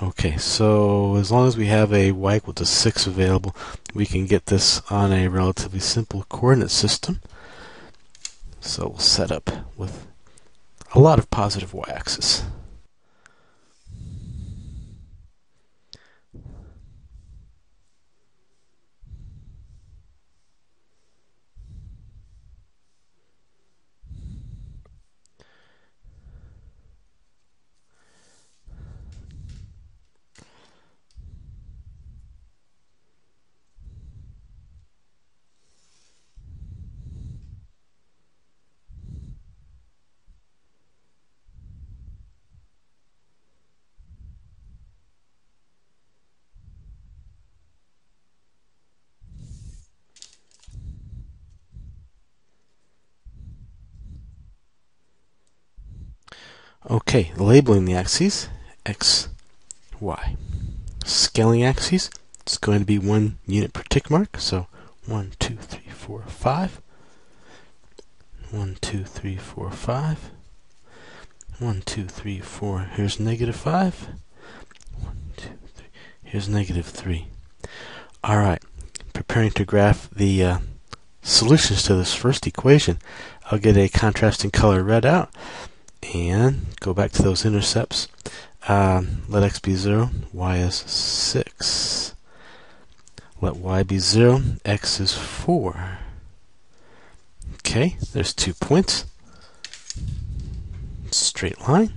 Okay, so as long as we have a y equal to 6 available, we can get this on a relatively simple coordinate system. So we'll set up with a lot of positive y-axis. Okay, labeling the axes, x, y. Scaling axes, it's going to be 1 unit per tick mark, so 1, 2, 3, 4, 5. 1, 2, 3, 4, 5. 1, 2, 3, 4, here's negative 5. 1, 2, 3, here's negative 3. Alright, preparing to graph the solutions to this first equation. I'll get a contrasting color red out and go back to those intercepts. Let x be 0, y is 6. Let y be 0, x is 4. Okay, there's 2 points. Straight line.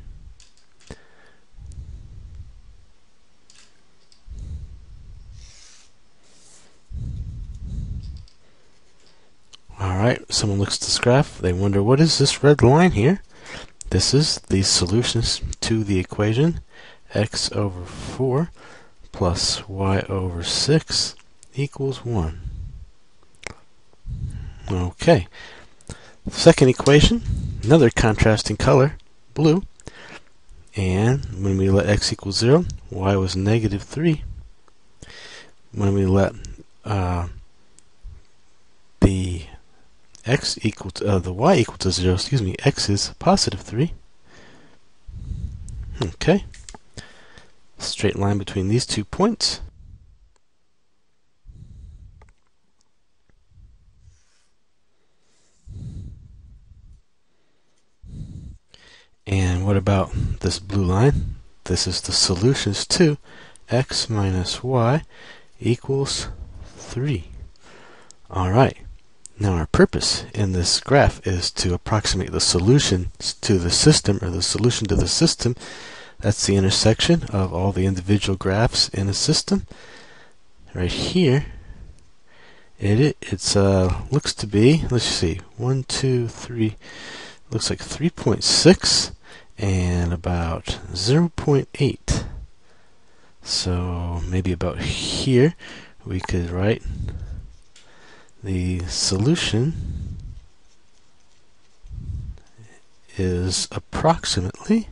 Alright, someone looks at this graph, they wonder, what is this red line here? This is the solutions to the equation x over 4 plus y over 6 equals 1. Okay. Second equation, another contrasting color, blue. And when we let x equal 0, y was negative 3. When we let the x equal to the y equal to 0, x is positive 3. Okay. Straight line between these 2 points. And what about this blue line? This is the solutions to x minus y equals 3. Alright. Now our purpose in this graph is to approximate the solution to the system, or the solution to the system. That's the intersection of all the individual graphs in a system. Right here, it's looks to be, let's see, 1, 2, 3, looks like 3.6 and about 0.8. So maybe about here we could write the solution is approximately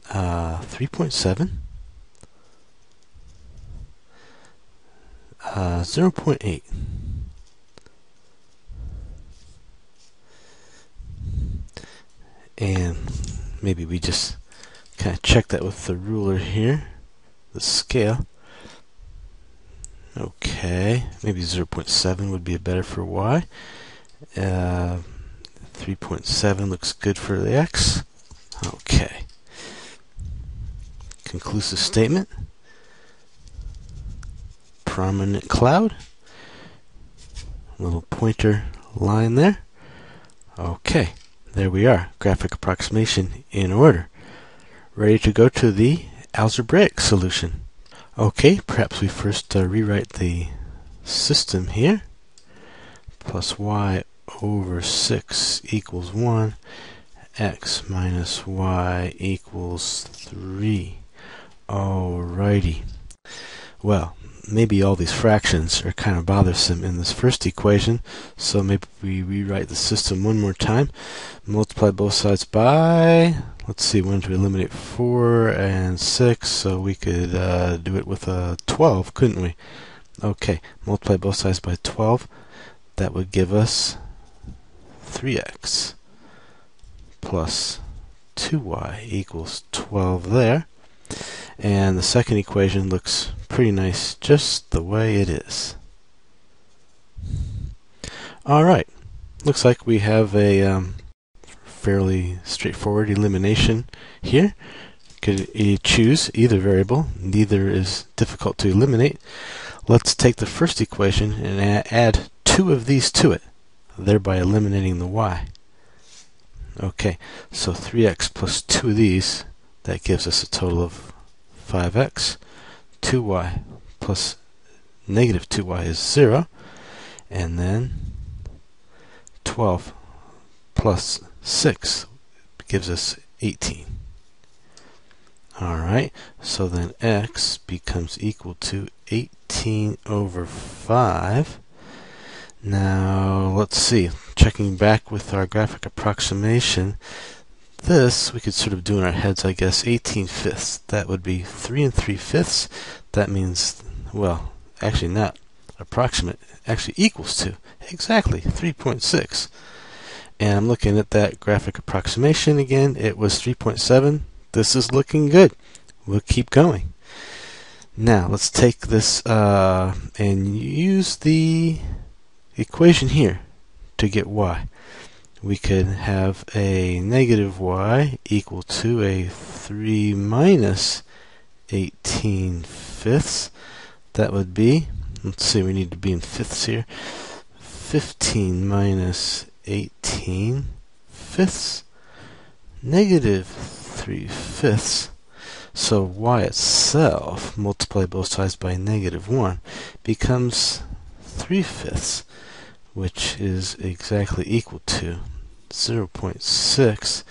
3.7, 0.8. And maybe we just kind of check that with the ruler here, the scale. Okay, maybe 0.7 would be better for y. 3.7 looks good for the x. Okay. Conclusive statement. Prominent cloud. Little pointer line there. Okay. There we are. Graphic approximation in order. Ready to go to the algebraic solution. Okay, perhaps we first rewrite the system here. Plus y over 6 equals 1. X minus y equals 3. Alrighty. Well, maybe all these fractions are kind of bothersome in this first equation, so maybe we rewrite the system one more time. Multiply both sides by, let's see, we want to eliminate 4 and 6, so we could do it with a 12, couldn't we? Okay, multiply both sides by 12. That would give us 3x plus 2y equals 12 there. And the second equation looks pretty nice just the way it is. Alright, looks like we have a fairly straightforward elimination here. Could choose either variable, neither is difficult to eliminate. Let's take the first equation and add 2 of these to it, thereby eliminating the y. Okay, so 3x plus 2 of these, that gives us a total of 5x. 2y plus negative 2y is 0. And then 12 plus 6 gives us 18. Alright, so then x becomes equal to 18 over 5. Now, let's see, checking back with our graphic approximation, this we could sort of do in our heads, I guess, 18/5. That would be 3 3/5. That means, well, actually not approximate, actually equals to exactly 3.6. And I'm looking at that graphic approximation again. It was 3.7. This is looking good. We'll keep going. Now, let's take this and use the equation here to get y. We could have a negative y equal to a 3 minus 18/5. That would be, let's see, we need to be in fifths here. 15 minus 18/5, negative 3/5. So y itself, multiply both sides by negative 1, becomes 3/5, which is exactly equal to 0.6.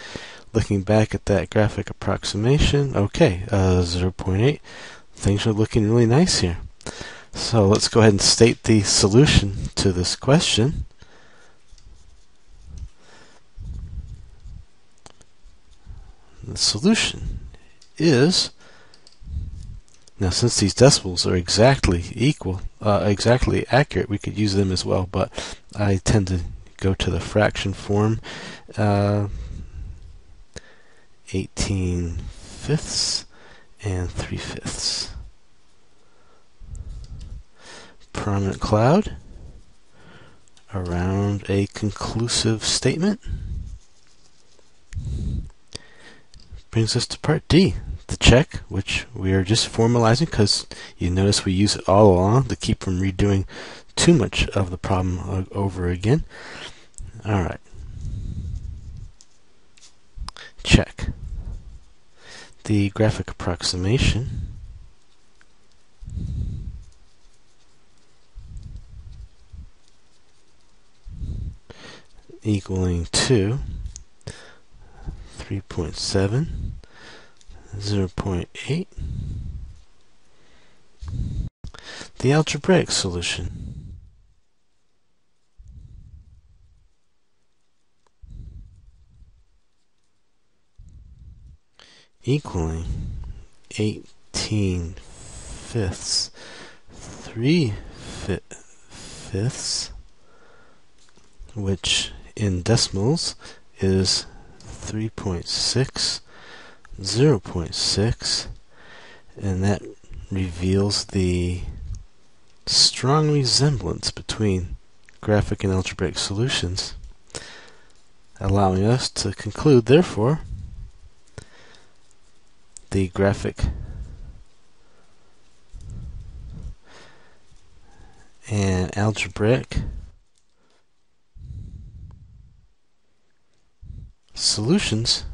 Looking back at that graphic approximation, okay, 0.8. Things are looking really nice here. So let's go ahead and state the solution to this question. The solution is, now since these decimals are exactly equal, exactly accurate, we could use them as well, but I tend to go to the fraction form. 18/5 and 3/5. Prominent cloud around a conclusive statement. Brings us to part D, the check, which we are just formalizing because you notice we use it all along to keep from redoing too much of the problem over again. Alright. Check. The graphic approximation equaling to 3.7, 0.8. The algebraic solution. Equaling 18/5, 3/5, which in decimals is 3.6, 0.6, and that reveals the strong resemblance between graphic and algebraic solutions, allowing us to conclude, therefore, the graphic and algebraic solutions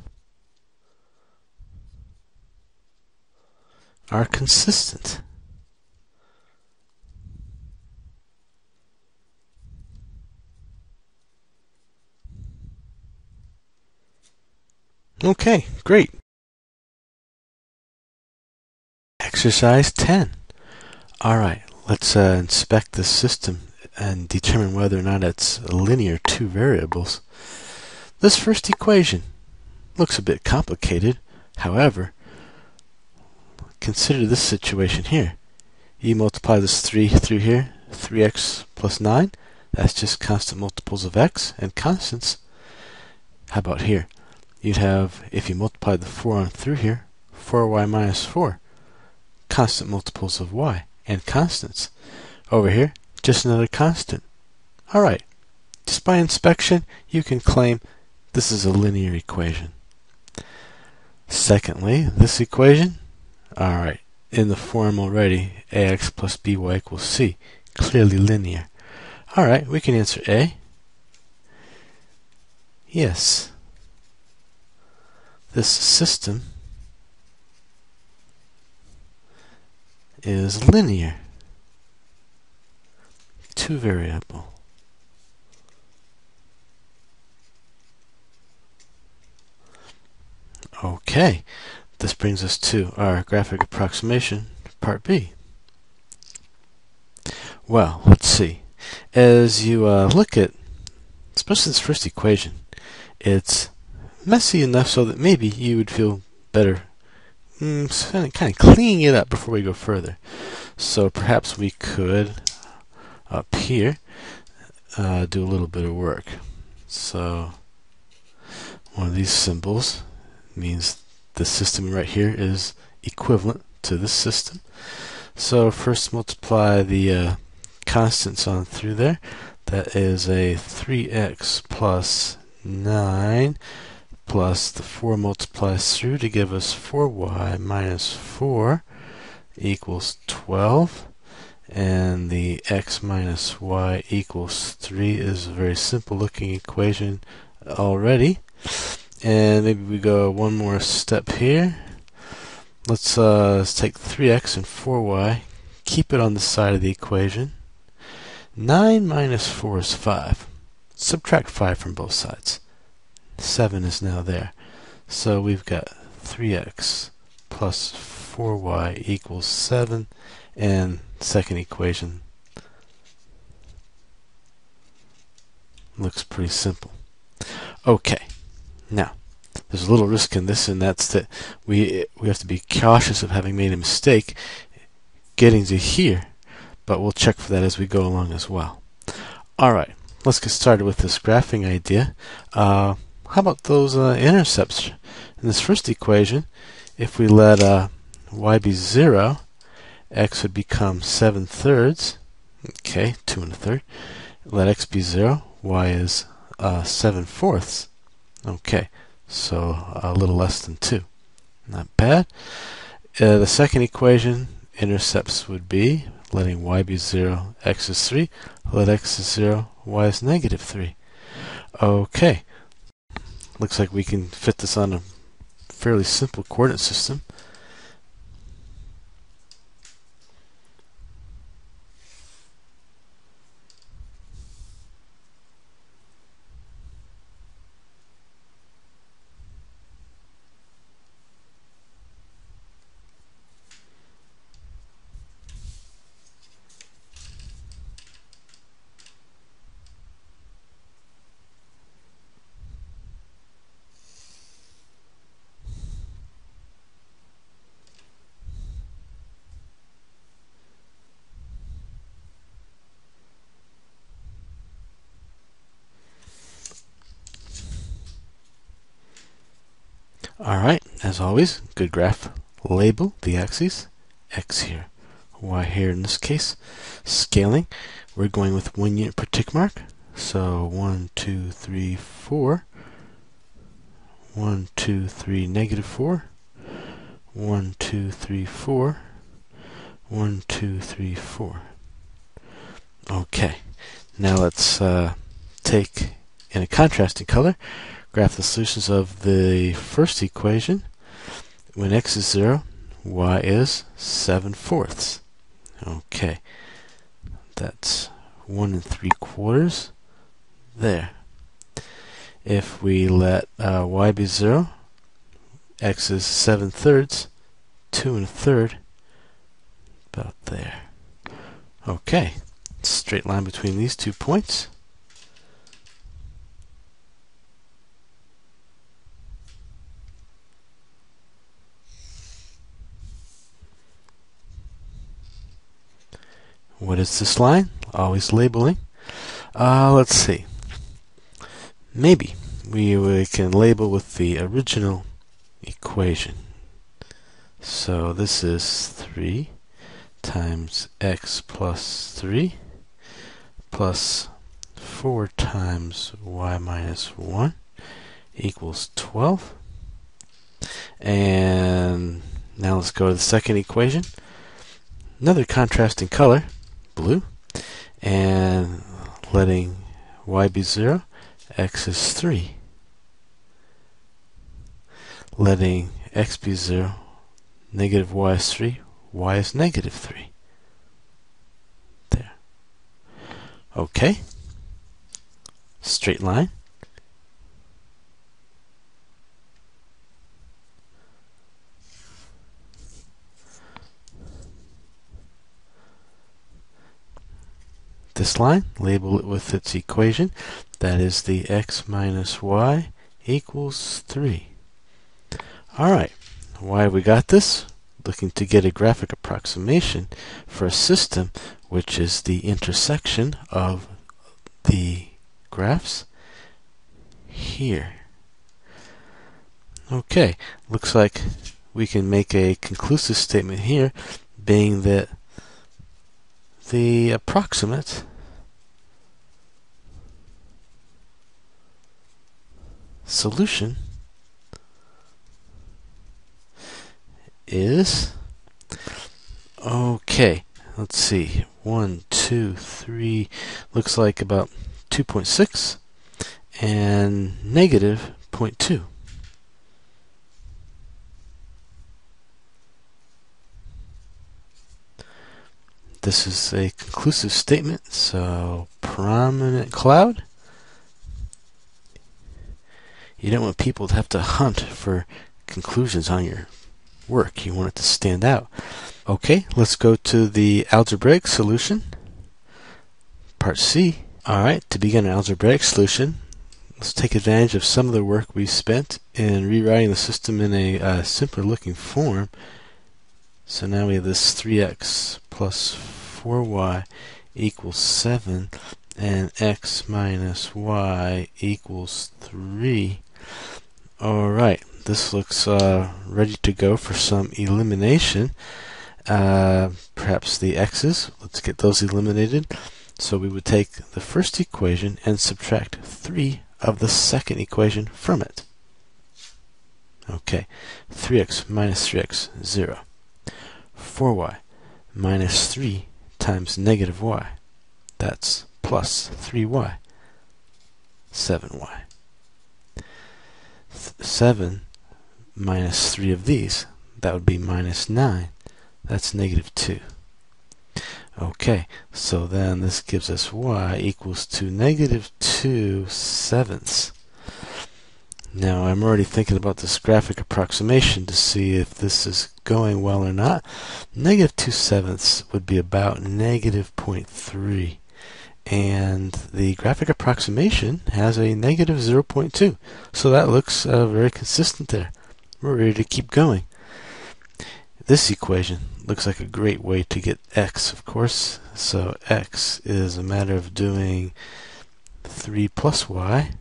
are consistent. Okay, great. Exercise 10. Alright, let's inspect this system and determine whether or not it's linear two variables. This first equation looks a bit complicated. However, consider this situation here. You multiply this 3 through here, 3x plus 9. That's just constant multiples of x and constants. How about here? You'd have, if you multiply the 4 on through here, 4y minus 4. Constant multiples of y and constants. Over here, just another constant. Alright, just by inspection, you can claim this is a linear equation. Secondly, this equation, alright, in the form already, ax plus by equals c, clearly linear. Alright, we can answer A. Yes, this system is linear, two variable. Okay, this brings us to our graphic approximation, part B. Well, let's see. As you look at, especially this first equation, it's messy enough so that maybe you would feel better kind of cleaning it up before we go further. So perhaps we could, up here, do a little bit of work. So one of these symbols means the system right here is equivalent to this system. So first multiply the constants on through there. That is a 3x plus 9 plus the 4 multiplies through to give us 4y minus 4 equals 12. And the x minus y equals 3 is a very simple looking equation already. And maybe we go one more step here. Let's take 3x and 4y, keep it on the side of the equation. 9 minus 4 is 5. Subtract 5 from both sides. 7 is now there. So we've got 3x plus 4y equals 7. And second equation looks pretty simple. Okay, now there's a little risk in this, and that's that we have to be cautious of having made a mistake getting to here, but we'll check for that as we go along as well. Alright, let's get started with this graphing idea. How about those intercepts? In this first equation, if we let y be 0, x would become 7/3. Okay, 2 1/3. Let x be 0, y is 7/4. Okay, so a little less than 2. Not bad. The second equation, intercepts would be letting y be 0, x is 3. Let x is 0, y is negative 3. Okay, looks like we can fit this on a fairly simple coordinate system. Alright, as always, good graph. Label the axes, x here, y here in this case. Scaling, we're going with 1 unit per tick mark. So 1, 2, 3, 4. 1, 2, 3, negative 4. 1, 2, 3, 4. 1, 2, 3, 4. Okay, now let's take, in a contrasting color, graph the solutions of the first equation. When x is 0, y is 7/4. Okay, that's 1 3/4 there. If we let y be 0, x is 7/3, 2 1/3, about there. Okay, straight line between these 2 points. What is this line? Always labeling. Let's see. Maybe we can label with the original equation. So this is 3 times x plus 3 plus 4 times y minus 1 equals 12. And now let's go to the second equation. Another contrasting color, blue, and letting y be 0, x is 3. Letting x be 0, negative y is 3, y is negative 3. There. Okay. Straight line. This line, label it with its equation. That is the x minus y equals 3. Alright, why have we got this? Looking to get a graphic approximation for a system which is the intersection of the graphs here. Okay, looks like we can make a conclusive statement here, being that the approximate solution is, okay, let's see, 1, 2, 3, looks like about 2.6 and negative 0.2. This is a conclusive statement, so prominent cloud. You don't want people to have to hunt for conclusions on your work. You want it to stand out. Okay, let's go to the algebraic solution, part C. Alright, to begin an algebraic solution, let's take advantage of some of the work we spent in rewriting the system in a simpler looking form. So now we have this 3x plus 4y equals 7 and x minus y equals 3. Alright, this looks ready to go for some elimination. Perhaps the x's, let's get those eliminated. So we would take the first equation and subtract 3 of the second equation from it. Okay, 3x minus 3x, 0. 4y minus 3 times negative y. That's plus 3y, 7y. 7 minus 3 of these, that would be minus 9. That's negative 2. Okay, so then this gives us y equals to negative 2/7. Now I'm already thinking about this graphic approximation to see if this is going well or not. Negative 2/7 would be about negative 0.3. And the graphic approximation has a negative 0.2. So that looks very consistent there. We're ready to keep going. This equation looks like a great way to get x, of course. So x is a matter of doing 3 plus y.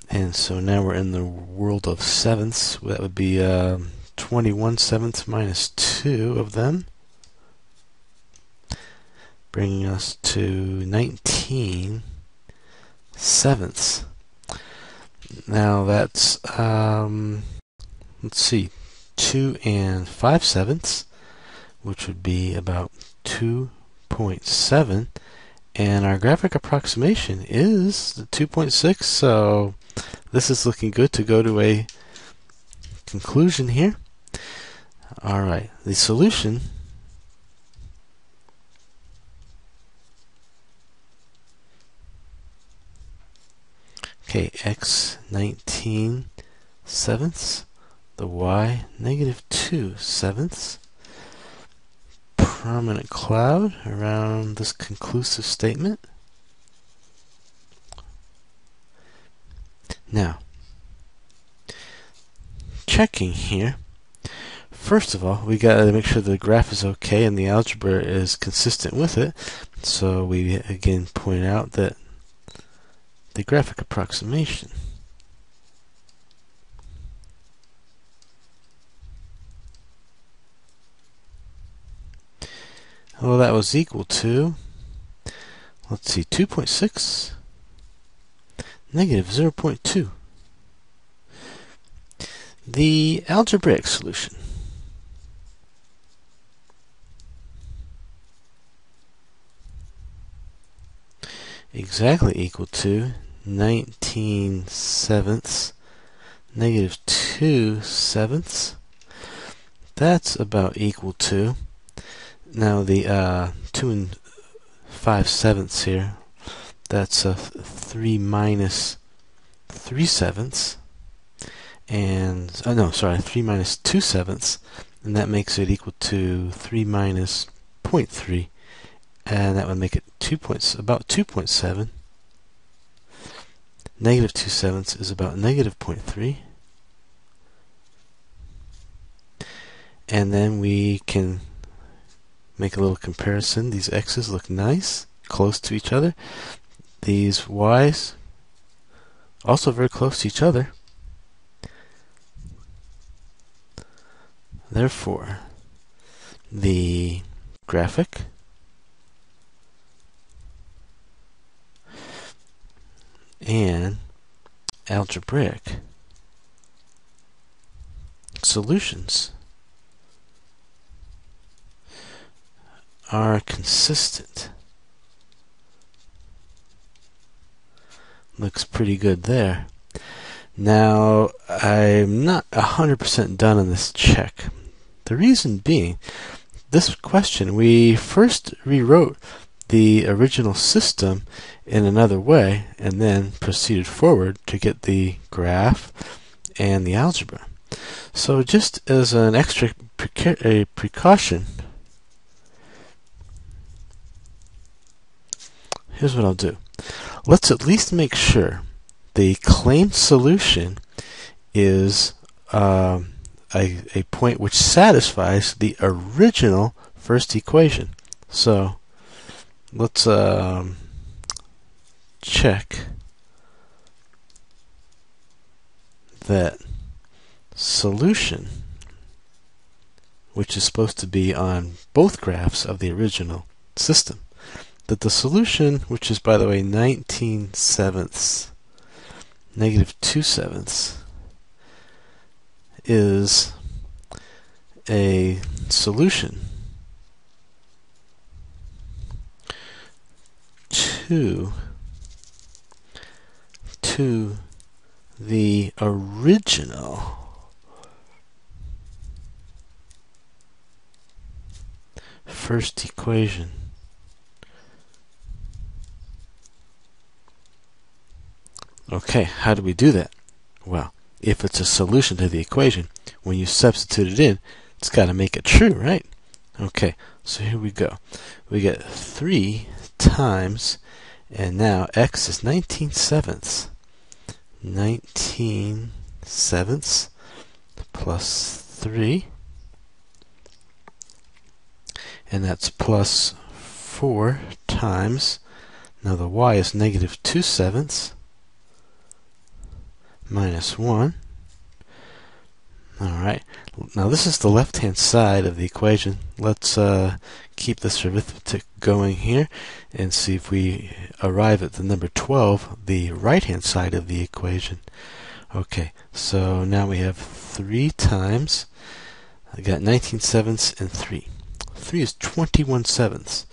And so now we're in the world of sevenths. That would be 21/7 minus 2 of them, bringing us to 19/7. Now that's, let's see, 2 5/7, which would be about 2.7. And our graphic approximation is 2.6, so this is looking good to go to a conclusion here. Alright, the solution x 19/7, the y -2/7. Prominent cloud around this conclusive statement. Now, checking here. First of all, we got to make sure the graph is okay and the algebra is consistent with it. So we again point out that the graphic approximation that was equal to, let's see, 2.6 -0.2. The algebraic solution exactly equal to 19/7 -2/7. That's about equal to, now the 2 5/7 here, that's 3 3/7, and 3 2/7, and that makes it equal to 3 0.3, and that would make it about 2.7. -2/7 is about -0.3. And then we can make a little comparison. These x's look nice, close to each other. These y's also very close to each other. Therefore, the graphic and algebraic solutions are consistent. Looks pretty good there. Now, I'm not 100% done on this check. The reason being, this question, we first rewrote the original system in another way and then proceeded forward to get the graph and the algebra. So just as an extra precaution, here's what I'll do. Let's at least make sure the claimed solution is a point which satisfies the original first equation. So let's check that solution, which is supposed to be on both graphs of the original system, that the solution, which is, by the way, 19/7 -2/7, is a solution to the original first equation. Okay, how do we do that? Well, if it's a solution to the equation, when you substitute it in, it's got to make it true, right? Okay, so here we go. We get 3 times, and now x is 19/7. 19/7 plus 3, and that's plus 4 times, now the y is -2/7 minus 1. Alright, now this is the left-hand side of the equation. Let's keep this arithmetic going here and see if we arrive at the number 12, the right-hand side of the equation. Okay, so now we have 3 times. I got 19 sevenths and 3. 3 is 21 sevenths.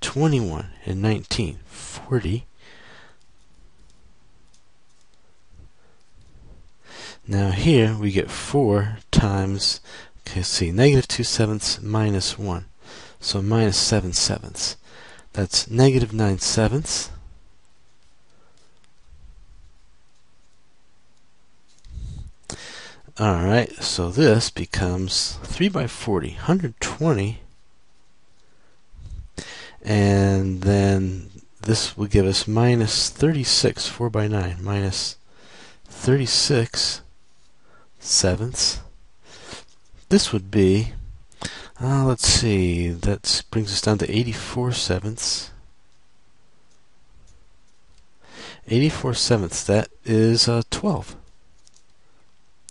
21 and 19, 40. Now here we get 4 times, okay, let's see, negative 2 sevenths minus 1. So minus 7 sevenths. That's negative 9 sevenths. Alright, so this becomes 3 by 40, 120. And then this will give us minus 36, 4 by 9, minus 36 sevenths. This would be, let's see, that brings us down to 84 sevenths. 84 sevenths, that is 12.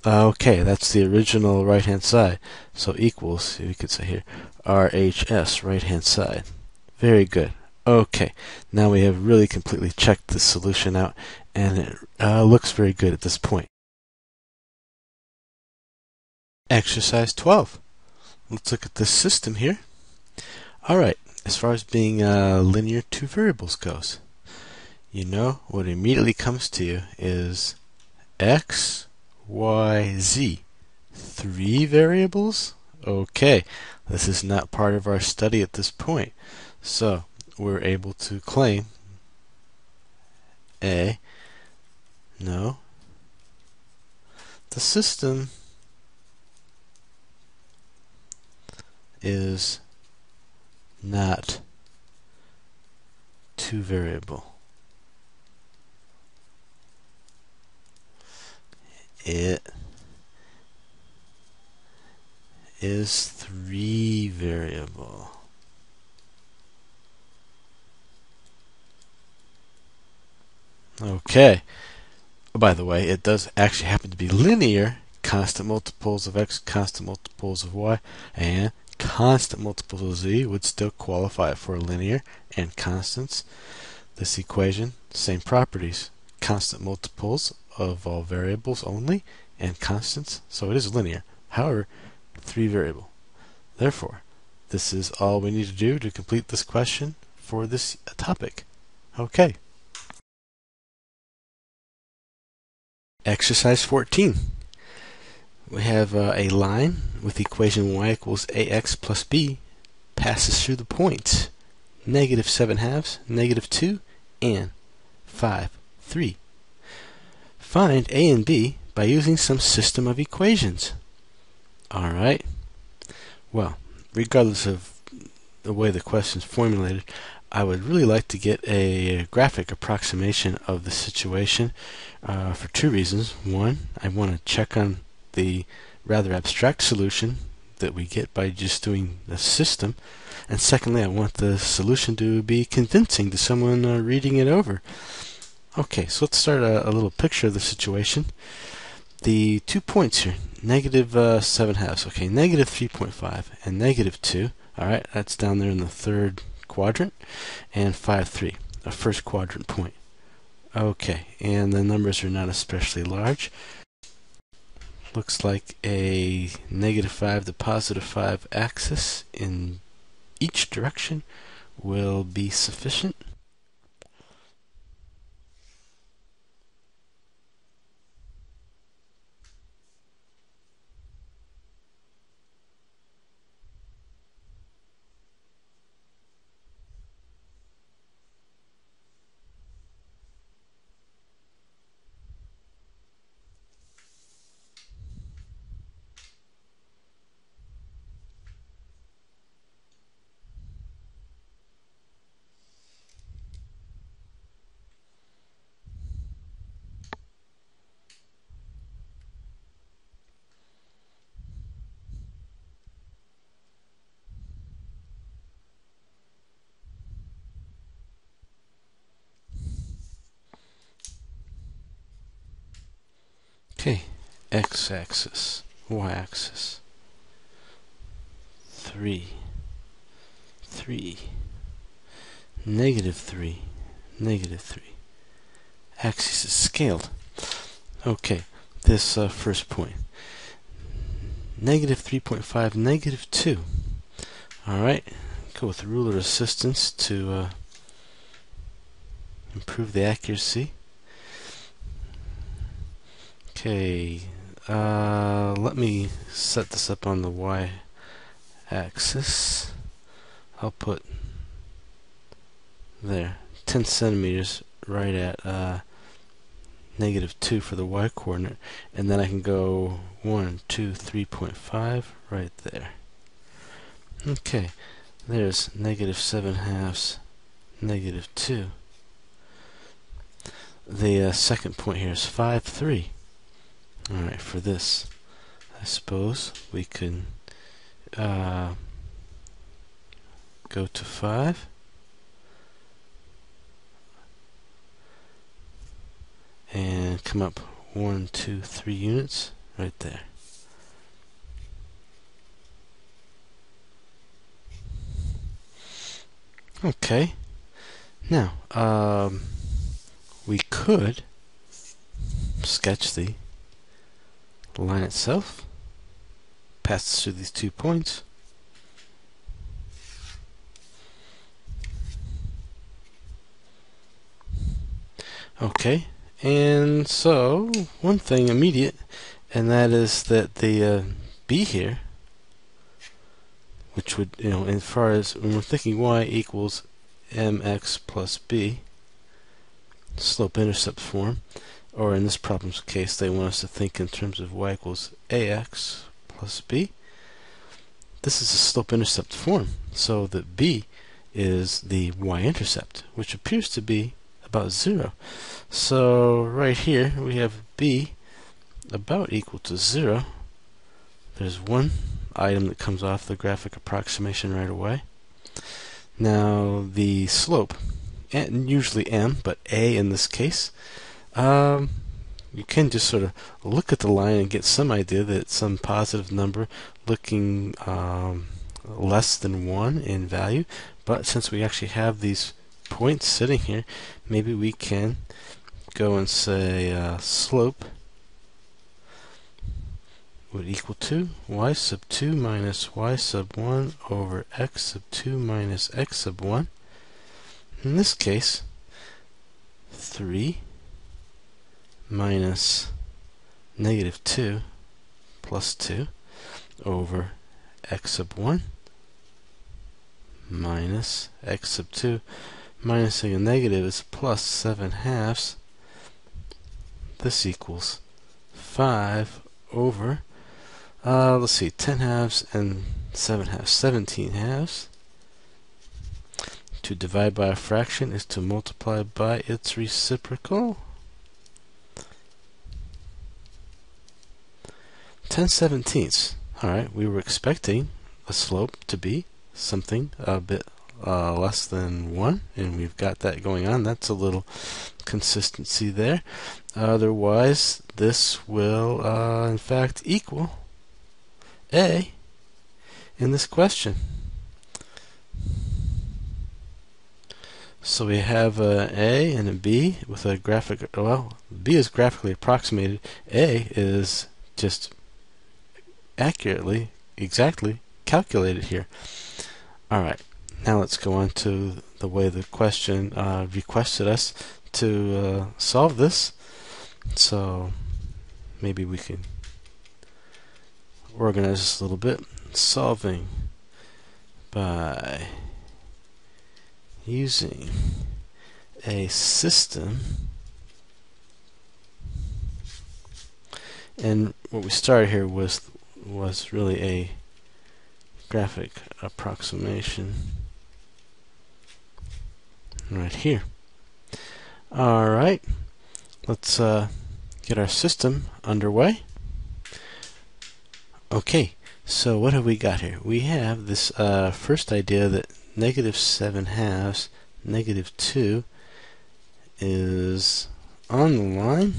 Okay, that's the original right-hand side. So equals, we could say here, RHS, right-hand side. Very good. Okay, now we have really completely checked the solution out, and it looks very good at this point. Exercise 12. Let's look at this system here. Alright, as far as being linear two variables goes, you know what immediately comes to you is X, Y, Z. 3 variables? Okay, this is not part of our study at this point. So, we're able to claim A, no, the system is not two variable. It is 3 variable. Okay. By the way, it does actually happen to be linear. Constant multiples of x, constant multiples of y, and constant multiples of z would still qualify for linear, and constants. This equation, same properties. Constant multiples of all variables only, and constants, so it is linear. However, 3 variable. Therefore, this is all we need to do to complete this question for this topic. Okay. Exercise 14. We have a line with equation y equals ax plus b passes through the points negative 7 halves, negative 2, and 5, 3. Find a and b by using some system of equations. Alright. Well, regardless of the way the question is formulated, I would really like to get a graphic approximation of the situation for 2 reasons. One, I want to check on the rather abstract solution that we get by just doing the system. And secondly, I want the solution to be convincing to someone reading it over. Okay, so let's start a little picture of the situation. The 2 points here, negative 7 halves, okay, negative 3.5 and negative 2. Alright, that's down there in the 3rd quadrant, and 5, 3, a 1st quadrant point. Okay, and the numbers are not especially large. Looks like a negative 5 to positive 5 axis in each direction will be sufficient. Okay, x-axis, y-axis, 3, 3, negative 3, negative 3. Axis is scaled. Okay, this first point. Negative 3.5, negative 2. Alright, go with ruler assistance to improve the accuracy. Okay, let me set this up on the y-axis. I'll put there 10 centimeters right at negative 2 for the y-coordinate, and then I can go 1, 2, 3.5 right there. Okay, there's negative 7/2, negative 2. The second point here is 5, 3. Alright, for this, I suppose we can go to 5. And come up 1, 2, 3 units right there. Okay, now we could sketch the line itself, passes through these 2 points. Okay, and so one thing immediate, and that is that the b here, which would, as far as when we're thinking y equals mx plus b, slope-intercept form, or in this problem's case, they want us to think in terms of y equals ax plus b. This is a slope-intercept form, so that b is the y-intercept, which appears to be about 0. So right here we have b about equal to 0. There's one item that comes off the graphic approximation right away. Now the slope, and usually m, but a in this case, you can just sort of look at the line and get some idea that it's some positive number looking less than 1 in value. But since we actually have these points sitting here, maybe we can go and say slope would equal to y sub 2 minus y sub 1 over x sub 2 minus x sub 1. In this case, 3 minus negative 2 plus 2 over x sub 1 minus x sub 2 minus a negative is plus 7/2. This equals 5 over, let's see, 10/2 and 7/2, 17/2. To divide by a fraction is to multiply by its reciprocal. 10/17. Alright, we were expecting a slope to be something a bit less than 1, and we've got that going on. That's a little consistency there. Otherwise, this will in fact equal a in this question. So we have a and a b with a graphic, well, b is graphically approximated, a is just accurately, exactly calculated here. Alright, now let's go on to the way the question requested us to solve this. So maybe we can organize this a little bit. Solving by using a system, and what we started here was really a graphic approximation right here. Alright, let's get our system underway. Okay, so what have we got here? We have this first idea that negative 7/2, negative 2 is on the line,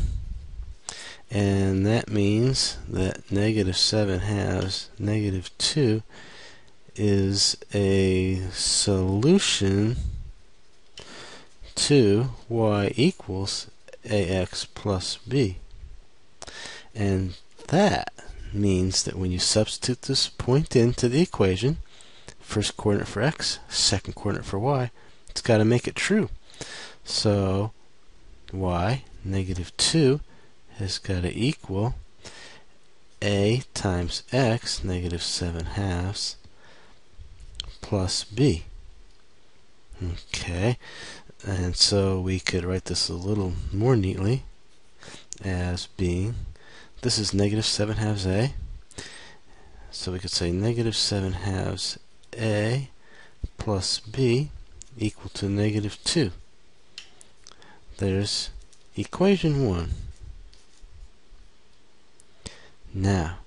and that means that negative 7/2, negative 2 is a solution to y equals ax plus b. And that means that when you substitute this point into the equation, first coordinate for x, second coordinate for y, it's got to make it true. So y, -2, has got to equal a times x, -7/2, plus b. Okay, and so we could write this a little more neatly as being, this is -7/2 a, so we could say -7/2 a plus b equal to -2. There's equation 1. Now,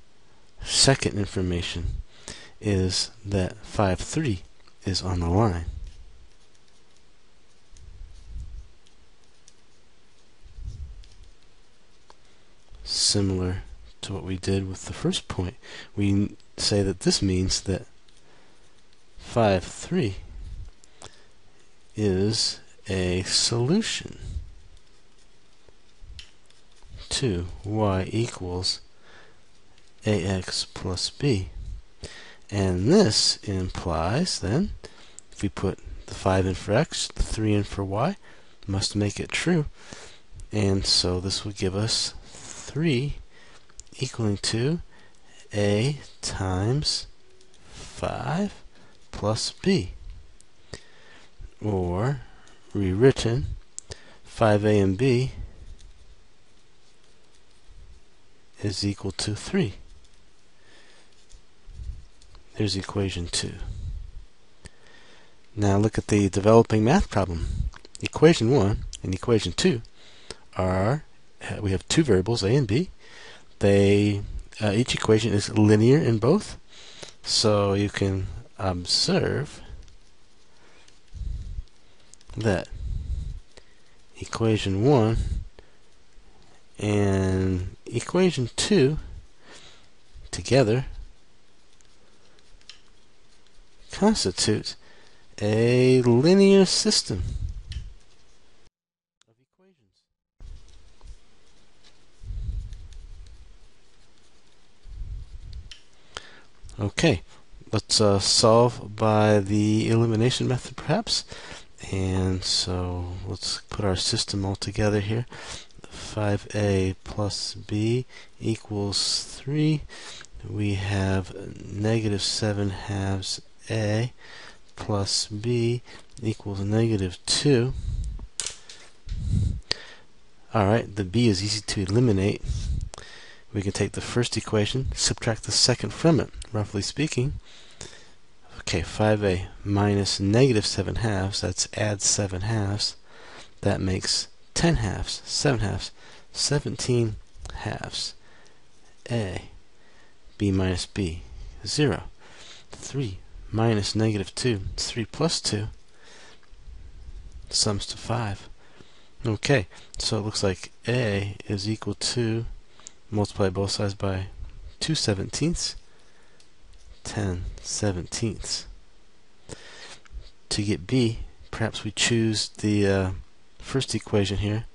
second information is that 5,3 is on the line. Similar to what we did with the first point, we say that this means that 5,3 is a solution to y equals ax plus b. And this implies then, if we put the 5 in for x, the 3 in for y, must make it true. And so this would give us 3 equaling to a times 5 plus b. Or, rewritten, 5a and b is equal to 3. There's equation 2. Now look at the developing math problem. Equation 1 and equation 2 are, we have two variables, a and b. They, each equation is linear in both. So you can observe that equation 1 and equation 2 together constitute a linear system of equations. Okay, let's solve by the elimination method perhaps. And so let's put our system all together here. 5a plus b equals 3. We have -7/2 a plus b equals -2. Alright, the b is easy to eliminate. We can take the first equation, subtract the second from it, roughly speaking. Okay, 5a minus -7/2, that's add 7/2. That makes 10/2, 7/2, 17/2. A, b minus b, 0. 3 minus -2, 3 plus 2, sums to 5. Okay, so it looks like a is equal to, multiply both sides by 2/17, 10/17. To get b, perhaps we choose the first equation here,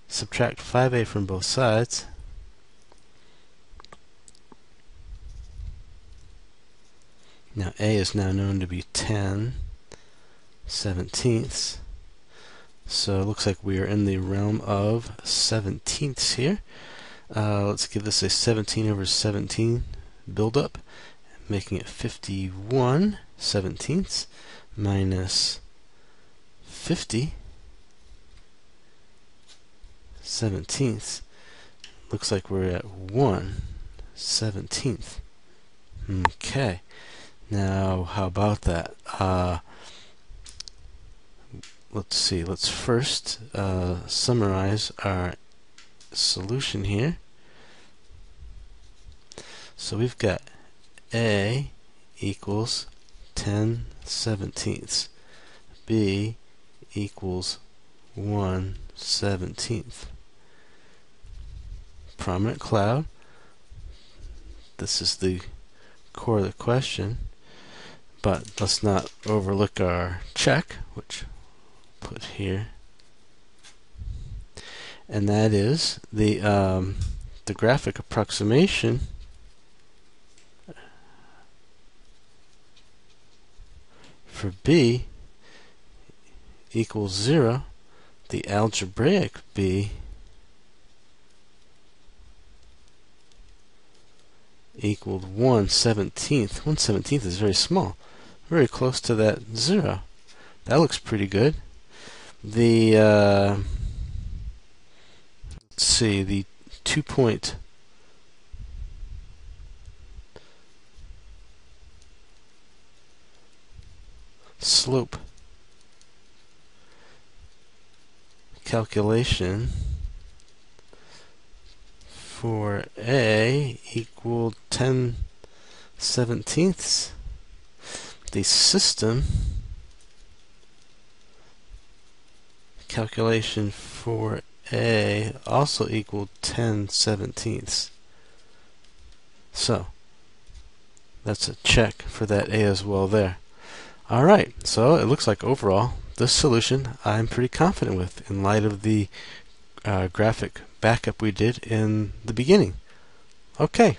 subtract 5a from both sides. Now a is now known to be 10/17. So it looks like we are in the realm of 17ths here. Let's give this a 17/17 build-up, making it 51/17 minus 50/17. Looks like we're at 1/17. Okay. Now, how about that? Let's see. Let's first summarize our solution here. So we've got a equals 10/17. B equals 1/17. Prominent cloud. This is the core of the question. But let's not overlook our check, which we'll put here. And that is the the graphic approximation for B equals 0, the algebraic B equaled 1/17. 1/17 is very small, very close to that 0. That looks pretty good. The let's see, the 2-point slope calculation for A equaled 10/17. The system calculation for A also equaled 10/17. So that's a check for that A as well there. Alright, so it looks like overall this solution I'm pretty confident with in light of the graphic backup we did in the beginning. Okay.